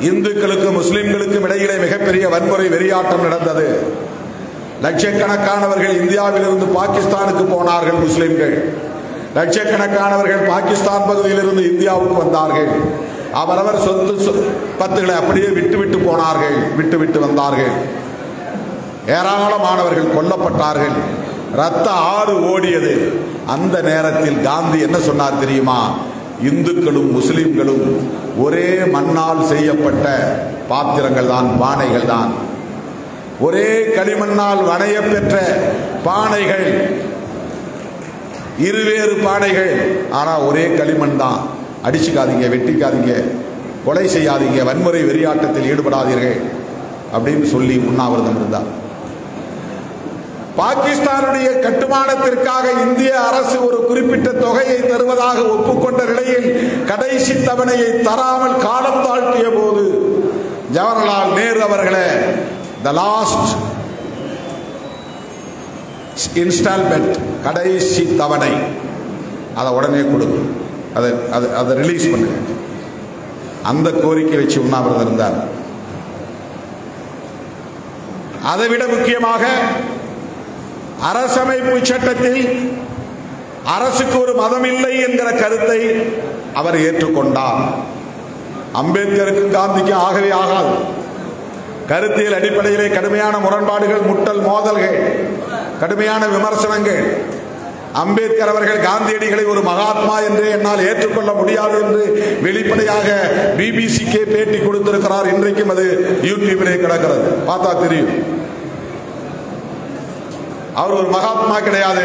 இந்துக்களுக்கும் முஸ்லிம்களுக்கும் இடையிலே மிகப்பெரிய வன்முறை வெறியாட்டம் நடந்தது. லட்சக்கணக்கானவர்கள் இந்தியாவிலிருந்து பாகிஸ்தானுக்கு போனார்கள். முஸ்லிம்கள் லட்சக்கணக்கானவர்கள் பாகிஸ்தான் பகுதியிலிருந்து இந்தியாவுக்கு வந்தார்கள். அவரவர் சொத்து பத்துகளை அப்படியே விட்டு போனார்கள், விட்டு வந்தார்கள். ஏராளமானவர்கள் கொல்லப்பட்டார்கள், ரத்த ஆறு ஓடியது. அந்த நேரத்தில் காந்தி என்ன சொன்னார் தெரியுமா? இந்துக்களும் முஸ்லிம்களும் ஒரே மண்ணால் செய்யப்பட்ட பாத்திரங்கள் தான், பானைகள் தான், ஒரே களிமண்ணால் வணைய பெற்ற பானைகள், இருவேறு பானைகள், ஆனா ஒரே களிமண் தான். அடிச்சுக்காதீங்க, வெட்டிக்காதீங்க, கொலை செய்யாதீங்க, வன்முறை வெறியாட்டத்தில் ஈடுபடாதீர்கள் அப்படின்னு சொல்லி உண்ணாவிரதம் இருந்தார். பாகிஸ்தானுடைய கட்டுமானத்திற்காக இந்திய அரசு ஒரு குறிப்பிட்ட தொகையை தருவதாக ஒப்புக்கொண்ட நிலையில் கடைசி தவணையை தராமல் காலம் தாழ்த்திய போது ஜவஹர்லால் நேரு அவர்களே, த லாஸ்ட் இன்ஸ்டால்மெண்ட், கடைசி தவணை, அதை உடனே கொடுங்க, அதை ரிலீஸ் பண்ணுங்க, அந்த கோரிக்கை வச்சு உண்ணாவிரதம் இருந்தார். அதைவிட முக்கியமாக அரசமைப்பு சட்டத்தில் அரசுக்கு ஒரு மதம் இல்லை என்கிற கருத்தை அவர் ஏற்றுக்கொண்டார். அம்பேத்கருக்கும் காந்திக்கும் ஆகவே ஆகாது. கருத்தியல் அடிப்படையிலே கடுமையான முரண்பாடுகள், முட்டல் மோதல்கள், கடுமையான விமர்சனங்கள். அம்பேத்கர் அவர்கள் காந்தியடிகளை ஒரு மகாத்மா என்று என்னால் ஏற்றுக்கொள்ள முடியாது என்று வெளிப்படையாக பிபிசிக்கே பேட்டி கொடுத்திருக்கிறார். இன்றைக்கும் அது யூடியூபிலே கிடக்கிறது, பார்த்தா தெரியும். அவர் ஒரு மகாத்மா கிடையாது.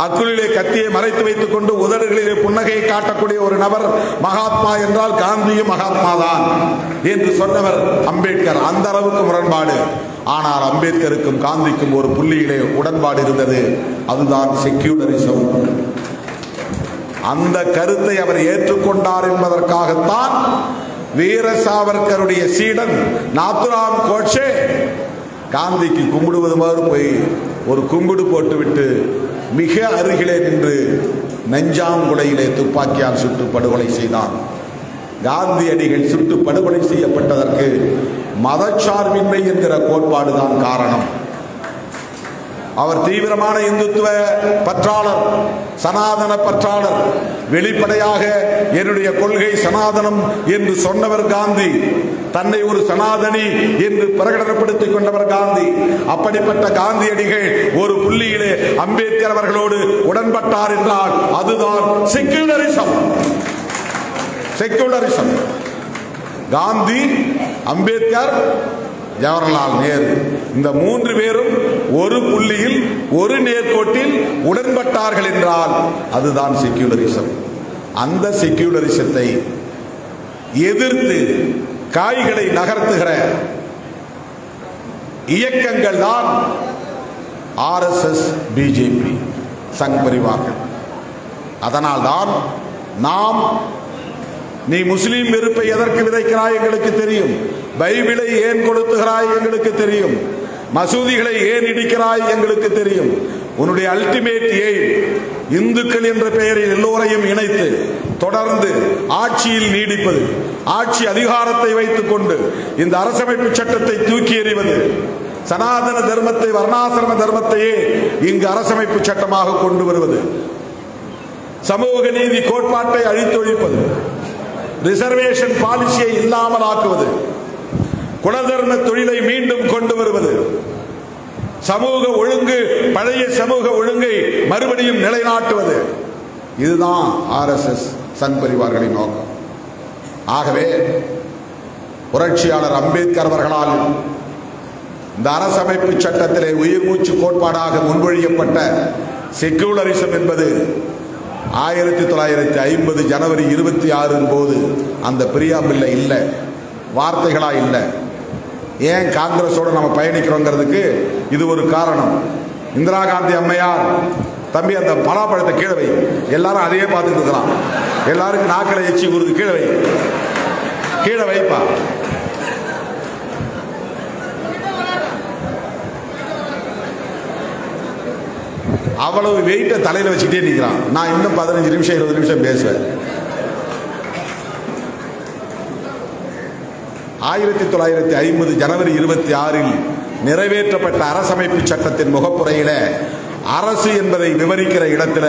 அக்குளிலே கத்தியை மறைத்து வைத்துக் கொண்டு உதடுகளிலே புன்னகையை காட்டக்கூடிய ஒரு நபர் மகாத்மா என்றால் காந்தியும் மகாத்மா தான் என்று சொன்னவர் அம்பேத்கர். அந்த அளவுக்கு முரண்பாடு. ஆனால் அம்பேத்கருக்கும் காந்திக்கும் ஒரு புள்ளியிலே உடன்பாடு இருந்தது, அதுதான் செக்யூலரிசம். அந்த கருத்தை அவர் ஏற்றுக்கொண்டார் என்பதற்காகத்தான் வீர சாவர்கருடைய சீடன் நாத்துராம் கோட்சே காந்திக்கு கும்பிடுவது மாதிரி போய் ஒரு கும்பிடு போட்டுவிட்டு மிக அருகிலே நின்று நெஞ்சாங்குடையிலே துப்பாக்கியால் சுட்டு படுகொலை செய்தார். காந்தியடிகள் சுட்டு படுகொலை செய்யப்பட்டதற்கு மதச்சார்பின்மை என்கிற கோட்பாடுதான் காரணம். அவர் தீவிரமான இந்துத்துவ பற்றாளர், சனாதன பற்றாளர். வெளிப்படையாக என்னுடைய கொள்கை சனாதனம் என்று சொன்னவர் காந்தி. தன்னை ஒரு சனாதனி என்று பிரகடனப்படுத்திக் கொண்டவர் காந்தி. அப்படிப்பட்ட காந்தியடிகள் ஒரு புள்ளியிலே அம்பேத்கர் அவர்களோடு உடன்பட்டார் என்றால் அதுதான் செக்யூலரிசம். செக்யூலரிசம். காந்தி, அம்பேத்கர், ஜவஹர்லால் நேரு, இந்த மூன்று பேரும் ஒரு புள்ளியில் ஒரு நேர்கோட்டில் உடன்பட்டார்கள் என்றால் அதுதான் செக்யூலரிசம். அந்த செக்யூலரிசத்தை எதிர்த்து காய்களை நகர்த்துகிற இயக்கங்கள் தான் ஆர்எஸ்எஸ், பிஜேபி, சங் பரிவார்கள். அதனால்தான் நாம், நீ முஸ்லீம் வெறுப்பை எதற்கு விதைக்கிறாய் எங்களுக்கு தெரியும், பைபிளை ஏன் கொளுத்துகிறாய் எங்களுக்கு தெரியும், மசூதிகளை ஏன் இடிக்கிறாய் எங்களுக்கு தெரியும். உன்னுடைய அல்டிமேட் எய்ம் இந்துக்கள் என்ற பெயரில் எல்லோரையும் இணைத்து தொடர்ந்து ஆட்சியில் நீடிப்பது, ஆட்சி அதிகாரத்தை வைத்துக் கொண்டு இந்த அரசமைப்பு சட்டத்தை தூக்கி எறிவது, சனாதன தர்மத்தை, வர்ணாசிரம தர்மத்தையே இங்கு அரசமைப்பு சட்டமாக கொண்டு வருவது, சமூக நீதி கோட்பாட்டை அழித்தொழிப்பது, ரிசர்வேஷன் பாலிசியை இல்லாமல் ஆக்குவது, குலதர்ம தொழிலை மீண்டும் கொண்டு வருவது, சமூக ஒழுங்கு, பழைய சமூக ஒழுங்கை மறுபடியும் நிலைநாட்டுவது, இதுதான் ஆர்எஸ்எஸ் சங் பரிவார்களின் நோக்கம். ஆகவே புரட்சியாளர் அம்பேத்கர் அவர்களால் இந்த அரசமைப்பு சட்டத்திலே உயிர் மூச்சு கோட்பாடாக முன்மொழியப்பட்ட செக்யூலரிசம் என்பது 1950 ஜனவரி 26 போது அந்த பிரியாம்பில் இல்லை, வார்த்தைகளா இல்லை. ஏன் காங்கிரஸோட நம்ம பயணிக்கிறோங்கிறதுக்கு இது ஒரு காரணம். இந்திரா காந்தி அம்மையார், தம்பி அந்த பலாப்பழத்தை கீழே வை, எல்லாரும் அதையே பார்த்துட்டு இருக்கலாம், எல்லாருக்கும் நாக்களை எச்சி ஊறுது, கீழே வை, கீழே வைப்பா. அவ்வளவு வெயிட்ட தலையில வச்சுக்கிட்டே நிற்கிறான். நான் இன்னும் 15 நிமிஷம் 20 நிமிஷம் பேசுவேன். 1950 ஜனவரி 26 நிறைவேற்றப்பட்ட அரசமைப்பு சட்டத்தின் முகப்புரையில அரசு என்பதை விவரிக்கிற இடத்துல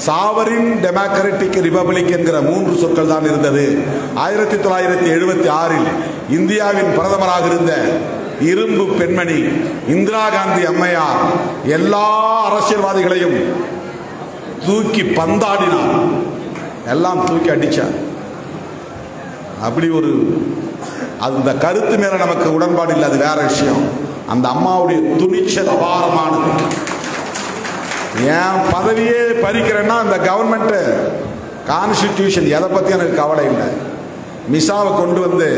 சாவரின் டெமோக்ராட்டிக் ரிபப்ளிக் என்கிற 3 சொற்கள் தான் இருந்தது. 1976 இந்தியாவின் பிரதமராக இருந்த இரும்பு பெண்மணி இந்திரா காந்தி அம்மையார் எல்லா அரசியல்வாதிகளையும் தூக்கி பந்தாடினார், எல்லாம் தூக்கி அடிச்சார். அப்படி ஒரு அந்த கருத்து மேல நமக்கு உடன்பாடு இல்லை, அது வேற விஷயம். அந்த அம்மாவுடைய துணிச்சல் அபாரமானது. என் பதவியே பறிக்கிறேன்னா அந்த கவர்மெண்ட் கான்ஸ்டிடியூஷன் எதை பத்தி எனக்கு கவலை இல்லை. மிசாவை கொண்டு வந்து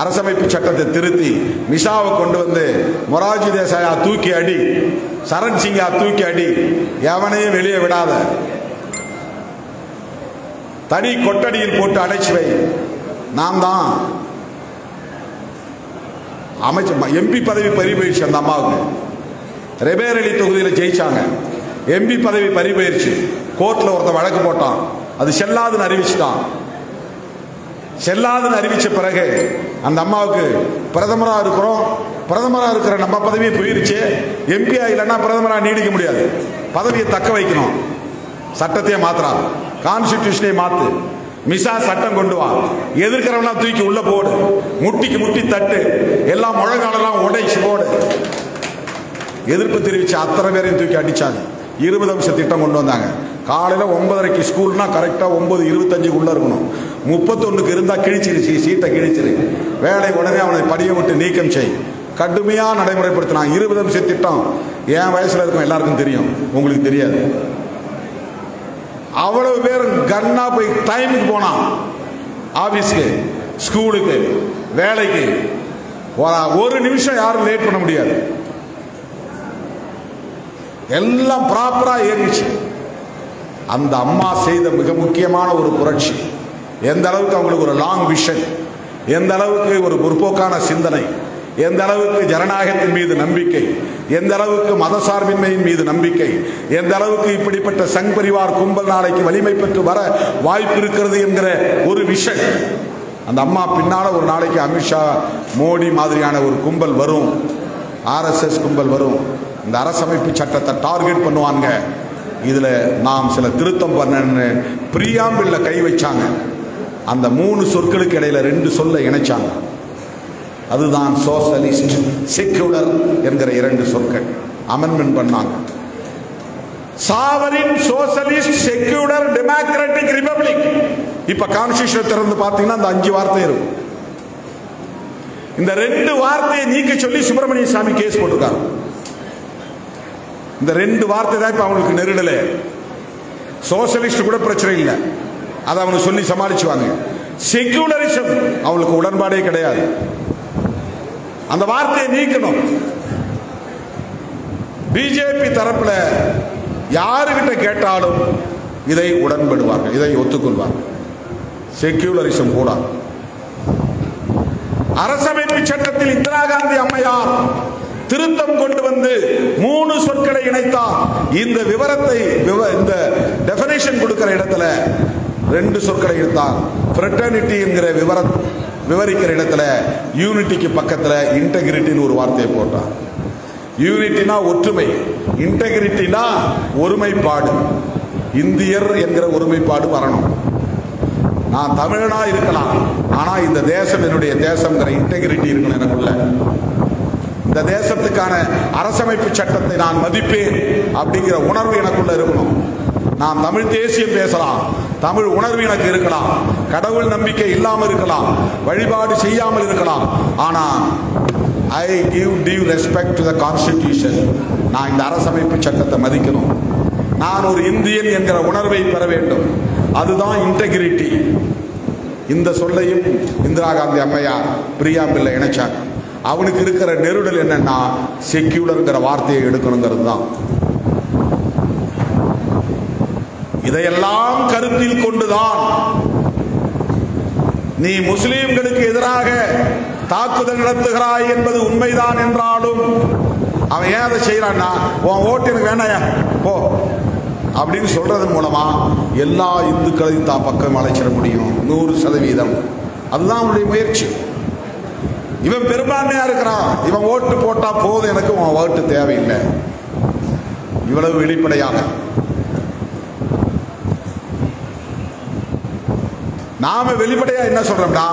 அரசமைப்பு சட்டத்தை திருத்தி மிசாவை கொண்டு வந்து மொரார்ஜி தேசாயா தூக்கி அடி, சரண் சிங்கா தூக்கி அடி, எவனையும் வெளியே விடாத, தனி கொட்டடியில் போட்டு அடைச்சு வை. நான் தான் அமைச்சர் எம்பி பதவி பறிபோயிடுச்சு. அந்த அம்மாவுக்கு ரெபேரலி தொகுதியில் ஜெயிச்சாங்க, எம்பி பதவி பறிபோயிடுச்சு. கோர்ட்ல ஒருத்தன் வழக்கு போட்டான், அது செல்லாதுன்னு அறிவிச்சுட்டான். செல்லாதுன்னு அறிவிச்ச பிறகு அந்த அம்மாவுக்கு பிரதமரா இருக்கிற நம்ம பதவியை போயிருச்சு, எம்பியா இல்லைன்னா பிரதமரா நீடிக்க முடியாது, பதவியை தக்க வைக்கணும், சட்டத்தையே மாத்துறான், கான்ஸ்டிடியூஷனை மாத்து, மிசா சட்டம் கொண்டு வா, எதிர்க்கிறவனா தூக்கி உள்ள போடு, முட்டிக்கு முட்டி தட்டு, எல்லாம் முழங்காலெல்லாம் உடைச்சு போடு. எதிர்ப்பு தெரிவிச்சு அத்தனை பேரையும் தூக்கி அடிச்சாங்க. 20 அம்ச திட்டம் கொண்டு வந்தாங்க. காலையில் 9:30 ஸ்கூல்னா கரெக்டா 9:25 இருக்கணும். 31 இருந்தா கிழிச்சிருச்சு, சீட்டை கிழிச்சிரு, வேலை உடனே அவனை படியை விட்டு நீக்கம் செய், கடுமையா நடைமுறைப்படுத்தினாங்க. 20 அம்ச திட்டம் என் வயசுல இருக்கும் எல்லாருக்கும் தெரியும், உங்களுக்கு தெரியாது. அவ்வளவு பேர் கன்னா போய் டைமுக்கு போனான், ஆபீஸ்க்கு, ஸ்கூலுக்கு, வேலைக்கு. ஒரு நிமிஷம் யாரும் லேட் பண்ண முடியாது, எல்லாம் ப்ராப்பரா இயங்குச்சு. அந்த அம்மா செய்த மிக முக்கியமான ஒரு புரட்சி. எந்த அளவுக்கு அவங்களுக்கு ஒரு லாங் விஷன், எந்த அளவுக்கு ஒரு முற்போக்கான சிந்தனை, எந்த அளவுக்கு ஜனநாயகத்தின் மீது நம்பிக்கை, எந்த அளவுக்கு மதசார்பின்மையின் மீது நம்பிக்கை, எந்த அளவுக்கு இப்படிப்பட்ட சங் பரிவார் கும்பல் நாளைக்கு வலிமை பெற்று வர வாய்ப்பு இருக்கிறது என்கிற ஒரு விஷன். அந்த அம்மா பின்னால ஒரு நாளைக்கு அமித்ஷா, மோடி மாதிரியான ஒரு கும்பல் வரும், RSS கும்பல் வரும், இந்த அரசமைப்பு சட்டத்தை டார்கெட் பண்ணுவாங்க, இதுல நாம் சில திருத்தம் பண்ண பிரியாம்பிள்ல கை வச்சாங்க. அந்த 3 சொற்களுக்கு இடையில 2 சொல்ல இணைச்சாங்க. அதுதான் சோசலிஸ்ட், செக்யூலர் என்கிற 2 சொற்கள் அமெண்ட்மெண்ட் பண்ணாங்க. Sovereign socialist, secular, democratic republic. இப்ப கான்ஸ்டிடியூஷன் திறந்து பாத்தீங்கன்னா அந்த 5 வார்த்தை இருக்கும். இந்த 2 வார்த்தையை நீக்க சொல்லி சுப்பிரமணிய சாமி கேஸ் போட்டிருக்காரு. இந்த 2 வார்த்தை தான் இப்ப அவங்களுக்கு நெருடல. சோசலிஸ்ட் கூட பிரச்சனை இல்லை, அதை அவங்க சொல்லி சமாளிச்சுவாங்க. செக்யூலரிசம் அவங்களுக்கு உடன்பாடே கிடையாது, அந்த வார்த்தையை நீக்கணும். பிஜேபி தரப்புல யாருகிட்ட கேட்டாலும் இதை உடன்படுவாங்க, இதை ஒத்துக்கொள்வாங்க. செக்யூலரிசம் கூட அரசமைப்பு சட்டத்தில் இந்திரா காந்தி அம்மையார் திருத்தம் கொண்டு வந்து 3 சொற்களை இணைத்தார். இந்த விவரத்தை, இந்த டெஃபினேஷன் கொடுக்கிற இடத்துல 2 சொற்களை இணைத்தார். ஃப்ரெட்டர்னிட்டி என்கிற விவரிக்கிற இடத்துல யூனிட்டிக்கு பக்கத்துல இன்டெகிரிட்டின்னு ஒரு வார்த்தையை போட்டார். யூனிட்டினா ஒற்றுமை, இன்டெகிரிட்டினா ஒருமைப்பாடு, இந்தியர் என்கிற ஒருமைப்பாடு வரணும். நான் தமிழனா இருக்கலாம், ஆனா இந்த தேசம் என்னுடைய தேசம்ங்கிற இன்டெகிரிட்டி இருக்கணும் எனக்குள்ள. இந்த தேசத்துக்கான அரசமைப்பு சட்டத்தை நான் மதிப்பேன் அப்படிங்கிற உணர்வு எனக்குள்ள இருக்கணும். நான் தமிழ் தேசியம் பேசலாம், தமிழ் உணர்வு எனக்கு இருக்கலாம், கடவுள் நம்பிக்கை இல்லாமல் இருக்கலாம், வழிபாடு செய்யாமல் இருக்கலாம், ஆனா I give due respect to the constitution. நான் இந்த அரசமைப்பு சட்டத்தை மதிக்கணும். நான் ஒரு இந்தியன் என்கிற உணர்வை பெற வேண்டும். அதுதான் இன்டெகிரிட்டி. இந்த சொல்லையும் இந்திரா காந்தி அம்மையார் பிரியாம்பிள்ளை இணைச்சாங்க. அவனுக்கு இருக்கிற நெருடல் என்னன்னா செக்யூலர்ங்கிற வார்த்தையை எடுக்கணுங்கிறது தான். இதையெல்லாம் கருத்தில் கொண்டுதான் நீ முஸ்லிம்களுக்கு எதிராக தாக்குதல் நடத்துகிறாய் என்பது உண்மைதான் என்றாலும் அவன் ஏன் அதை செய்யறான்னா, உன் ஓட்டு எனக்கு வேண்டாயா போ அப்படின்னு சொல்றதன் மூலமா எல்லா இந்துக்களையும் தான் பக்கம் அழைச்சிட முடியும் 100%. அதுதான் அவனுடைய முயற்சி. இவன் பெரும்பான்மையா இருக்கிறான், இவன் ஓட்டு போட்டா போதும், எனக்கு உன் ஓட்டு தேவையில்லை. இவ்வளவு வெளிப்படையாக நாம வெளிப்படையா என்ன சொல்றோம்னா,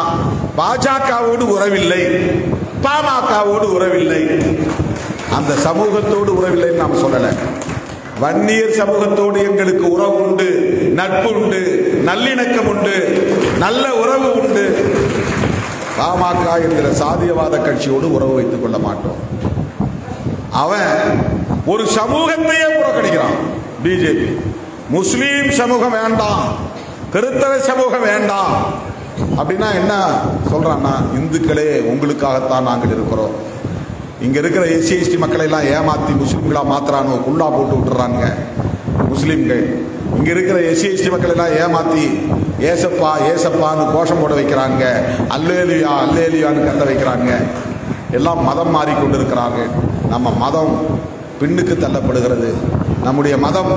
பாஜகவோடு உறவில்லை, பாமகவோடு உறவில்லை, அந்த சமூகத்தோடு உறவில்லைன்னு நாம் சொல்லல. வன்னியர் சமூகத்தோடு எங்களுக்கு உறவு உண்டு, நட்பு உண்டு, நல்லிணக்கம் உண்டு, நல்ல உறவு உண்டு. பாமக என்கிற சாதியவாத கட்சியோடு உறவு வைத்துக் கொள்ள மாட்டோம். அவன் ஒரு சமூகத்தையே புறக்கணிக்கிறான். பிஜேபி முஸ்லீம் சமூகம் வேண்டாம், கிறிஸ்தவ சமூகம் வேண்டாம் அப்படின்னா என்ன சொல்றான்னா, இந்துக்களே உங்களுக்காகத்தான் நாங்கள் இருக்கிறோம். இங்க இருக்கிற எஸ்சி எஸ்டி மக்களை எல்லாம் ஏமாத்தி முஸ்லீம்களா மாத்துறானோ, குள்ளா போட்டு விட்டுறாங்க முஸ்லீம்கள். இங்க இருக்கிற எஸ்சி எஸ்டி மக்களை எல்லாம் ஏமாத்தி ஏசப்பா ஏசப்பான்னு கோஷம் போட வைக்கிறாங்க, அல்லேலியா அல்லேலியான்னு கத்த வைக்கிறாங்க. எல்லாம் மதம் மாறிக்கொண்டிருக்கிறார்கள். நம்ம மதம் பின்னுக்கு தள்ளப்படுகிறது. நம்முடைய மதம்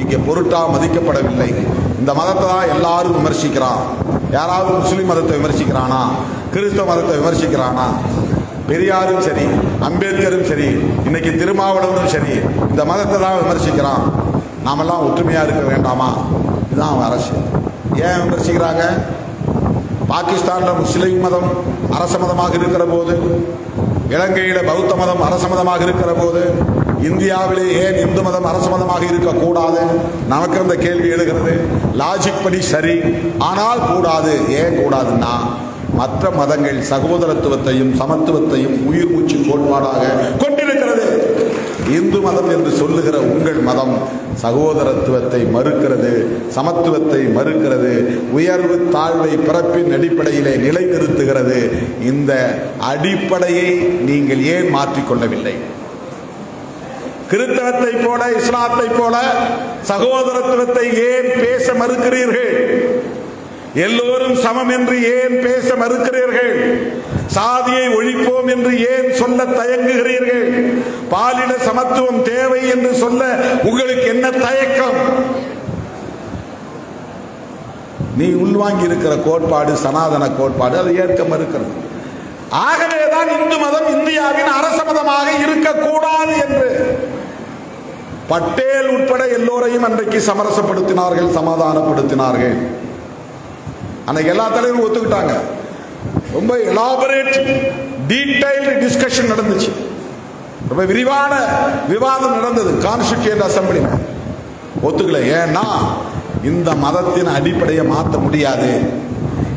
இங்கே பொருட்டா மதிக்கப்படவில்லை. இந்த மதத்தை தான் எல்லாரும் விமர்சிக்கிறான். யாராவது முஸ்லீம் மதத்தை விமர்சிக்கிறானா, கிறிஸ்தவ மதத்தை விமர்சிக்கிறானா? பெரியாரும் சரி, அம்பேத்கரும் சரி, இன்னைக்கு திருமாவளவனும் சரி, இந்த மதத்தை தான் விமர்சிக்கிறான். நாமெல்லாம் ஒற்றுமையா இருக்க வேண்டாமா? இதுதான் அரசு. ஏன் விமர்சிக்கிறாங்க? பாகிஸ்தான்ல முஸ்லீம் மதம் அரச மதமாக இருக்கிற போது, இலங்கையில பௌத்த மதம் அரச மதமாக இருக்கிற போது, இந்தியாவிலே ஏன் இந்து மதம் அரச மதமாக இருக்கக்கூடாது? நமக்கு அந்த கேள்வி எழுகிறது. லாஜிக் படி சரி, ஆனால் கூடாது. ஏன் கூடாதுன்னா, மற்ற மதங்கள் சகோதரத்துவத்தையும் சமத்துவத்தையும் உயிர் மூச்சு கோட்பாடாக கொண்டிருக்கிறது. இந்து மதம் என்று சொல்லுகிற உங்கள் மதம் சகோதரத்துவத்தை மறுக்கிறது, சமத்துவத்தை மறுக்கிறது, உயர்வு தாழ்வை பிறப்பின் அடிப்படையிலே நிலைநிறுத்துகிறது. இந்த அடிப்படையை நீங்கள் ஏன் மாற்றிக்கொள்ளவில்லை? கிறிஸ்தவத்தை போல இஸ்லாத்தை போல சகோதரத்துவத்தை ஏன் பேச மறுக்கிறீர்கள்? எல்லோரும் சமம் என்று ஏன் பேச மறுக்கிறீர்கள்? சாதியை ஒழிப்போம் என்று ஏன் சொல்ல தயங்குகிறீர்கள்? பாலின சமத்துவம் தேவை என்று சொல்ல உங்களுக்கு என்ன தயக்கம்? நீ உள்வாங்கி இருக்கிற கோட்பாடு சனாதன கோட்பாடு, அதை ஏற்க மறுக்கிறது. ஆகவேதான் இந்து மதம் இந்தியாவின் அரச மதமாக இருக்கக்கூடாது என்று பட்டேல் உட்பட எல்லோரையும் அன்றைக்கு சமரசப்படுத்தினார்கள், சமாதானப்படுத்தினார்கள். அன்னைக்கு எல்லா தலைவரும் ஒத்துக்கிட்டாங்க. ரொம்ப எலாபரேட் டீடைல்டு டிஸ்கஷன் நடந்துச்சு. ரொம்ப விரிவான விவாதம் நடந்தது கான்ஸ்டிடியூயன்ட் அசெம்பிளி. ஒத்துக்கல. ஏன்னா இந்த மதத்தின் அடிப்படையை மாற்ற முடியாது.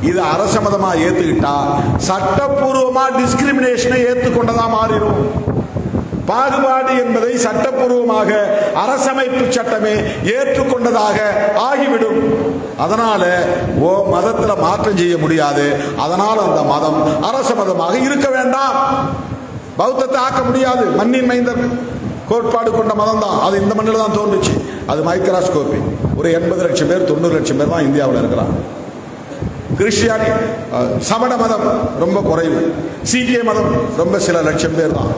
இது அரச மதமா ஏத்துக்கிட்டா சட்டப்பூர்வமா டிஸ்கிரிமினேஷனை ஏத்துக்கொண்டதா மாறிடும். பாகுபாடு என்பதை சட்டப்பூர்வமாக அரசமைப்பு சட்டமே ஏற்றுக்கொண்டதாக ஆகிவிடும். அதனால மதத்துல மாற்றம் செய்ய முடியாது. அதனால் அந்த மதம் அரச மதமாக இருக்க வேண்டாம். பௌத்தத்தை ஆக்க முடியாது. மண்ணின் மைந்தர் கோட்பாடு கொண்ட மதம் தான். அது இந்த மண்ணில் தான் தோன்றுச்சு. அது மைக்ரோஸ்கோபி. ஒரு 80 லட்சம் பேர் 90 லட்சம் பேர் தான் இந்தியாவில் இருக்கிறாங்க. கிறிஸ்டியானி சமண மதம் ரொம்ப குறைவு. சீக்கிய மதம் ரொம்ப சில லட்சம் பேர் தான்.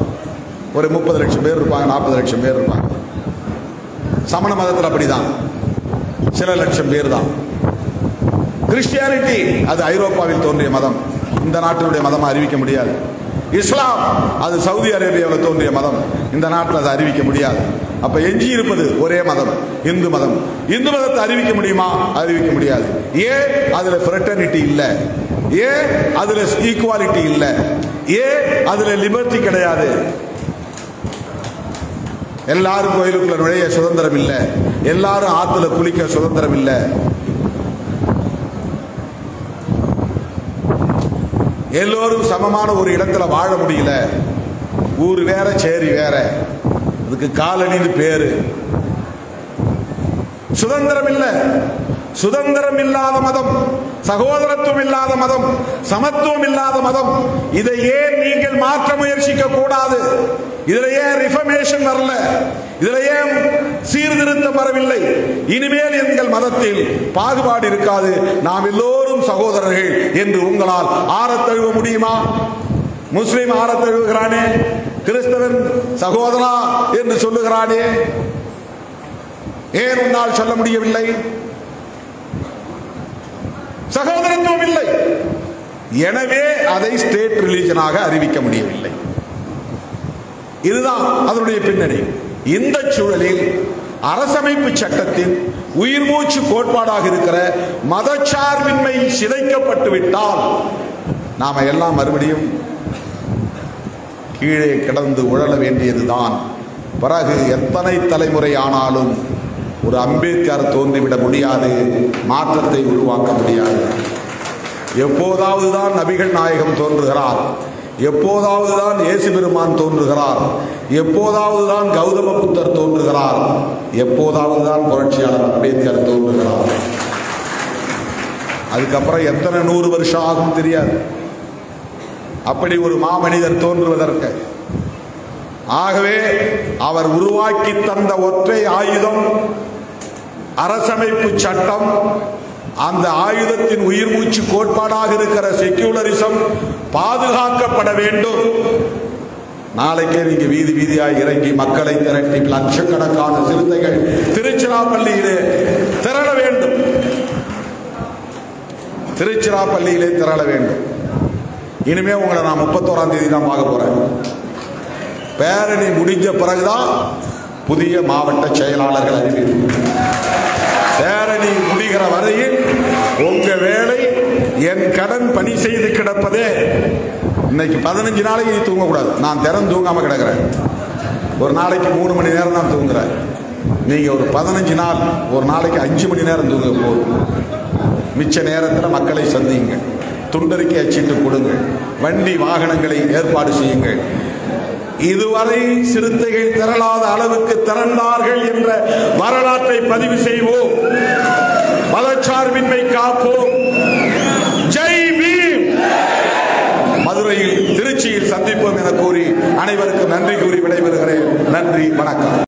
ஒரு 30 லட்சம் பேர் இருப்பாங்க, 40 லட்சம் பேர் இருப்பாங்க. சமண மதத்தில் அப்படிதான், சில லட்சம் பேர் தான். கிறிஸ்டியானிட்டி அது ஐரோப்பாவில் தோன்றிய மதம், இந்த நாட்டினுடைய மதம் அறிவிக்க முடியாது. இஸ்லாம் அது சவுதி அரேபியாவில் தோன்றிய மதம், இந்த நாட்டில் அதை அறிவிக்க முடியாது. அப்ப எஞ்சி இருப்பது ஒரே மதம், இந்து மதம். இந்து மதத்தை அறிவிக்க முடியுமா? அறிவிக்க முடியாது. ஏன்? அதுல ஃப்ரெட்டர்னிட்டி இல்ல. ஏன்? அதுல ஈக்குவாலிட்டி இல்ல. ஏன்? அதுல லிபர்ட்டி கிடையாது. எல்லாரும் கோயிலுக்குள்ள நுழைய சுதந்திரம் இல்லை, எல்லாரும் ஆத்துல குளிக்க சுதந்திரம் இல்லை. எல்லோரும் சமமான ஒரு இடத்துல வாழ முடியல. ஊர் வேற, சேரி வேற, அதுக்கு காலனின்னு பேரு. சுதந்திரம் இல்லை. சுதந்திரம் இல்லாத மதம், சகோதரத்துவம் இல்லாத மதம், சமத்துவம் இல்லாத மதம். இதை ஏன் நீங்கள் மாற்ற முயற்சிக்க கூடாது? இதுல ஏன் ரிஃபர்மேஷன் வரல? இதுல ஏன் சீர்திருத்தம் வரவில்லை? இனிமேல் எங்கள் மதத்தில் பாகுபாடு இருக்காது, நாம் எல்லோரும் சகோதரர்கள் என்று உங்களால் ஆறத் தழுவ முடியுமா? முஸ்லிம் ஆறத் தழுவுகிறானே, கிறிஸ்தவன் சகோதரா என்று சொல்லுகிறானே, ஏன் உன்னால் சொல்ல முடியவில்லை? சகோதரத்துவம் இல்லை. எனவே அதை ஸ்டேட் ரிலிஜனாக அறிவிக்க முடியவில்லை. இதுதான் அதனுடைய பின்னணி. இந்த சூழலில் அரசமைப்பு சட்டத்தின் உயிர் மூச்சு கோட்பாடாக இருக்கிற மதச்சார்பின்மை சிதைக்கப்பட்டு விட்டால் நாம எல்லாம் மறுபடியும் கீழே கிடந்து உழல வேண்டியதுதான். பிறகு எத்தனை தலைமுறை ஆனாலும் ஒரு அம்பேத்கர் தோன்றிவிட முடியாது, மாற்றத்தை உருவாக்க முடியாது. எப்போதாவதுதான் நபிகள் நாயகம் தோன்றுகிறார், எப்போதாவதுதான் இயேசு பெருமான் தோன்றுகிறார், எப்போதாவதுதான் கௌதம புத்தர் தோன்றுகிறார், எப்போதாவதுதான் புரட்சியாளர் அம்பேத்கர் தோன்றுகிறார். அதுக்கப்புறம் எத்தனை 100 வருஷம் ஆகும் தெரியாது அப்படி ஒரு மாமனிதர் தோன்றுவதற்கு. ஆகவே அவர் உருவாக்கி தந்த ஒற்றை ஆயுதம் அரசமைப்பு சட்டம். அந்த ஆயுதத்தின் உயிர் மூச்சு கோட்பாடாக இருக்கிற செக்யூலரிசம் பாதுகாக்கப்பட வேண்டும். நாளைக்கே நீங்க வீதி வீதியாக இறங்கி மக்களை திரட்டி லட்சக்கணக்கான சிறுத்தைகள் திருச்சிராப்பள்ளியிலே திரள வேண்டும், திருச்சிராப்பள்ளியிலே திரள வேண்டும். இனிமே உங்களை நான் 31ஆம் தேதி தான் பார்க்க போறேன். பேரணி முடிஞ்ச பிறகுதான் புதிய மாவட்ட செயலாளர்கள் அறிவிப்பு. பேரணி முடிகிற வரையில் உங்க வேலை என் கடன் பணி செய்து கிடப்பதே. இன்னைக்கு 15 நாளைக்கு நீ தூங்கக்கூடாது. நான் திறன் தூங்காம கிடக்கிறேன். ஒரு நாளைக்கு 3 மணி நேரம் தான் தூங்குறேன். நீங்க ஒரு 15 நாள் ஒரு நாளைக்கு 5 மணி நேரம் தூங்க போதும். மிச்ச நேரத்தில் மக்களை சந்திங்க, துண்டறிக்கை அச்சிட்டு கொடுங்க, வண்டி வாகனங்களை ஏற்பாடு செய்யுங்கள். இதுவரை சிறுத்தைகள் திரளாத அளவுக்கு திரண்டார்கள் என்ற வரலாற்றை பதிவு செய்வோம். மதச்சார்பின்மை காப்போம். ஜெய் பீம். மதுரையில் திருச்சியில் சந்திப்போம் என கூறி அனைவருக்கும் நன்றி கூறி விடைபெறுகிறேன். நன்றி, வணக்கம்.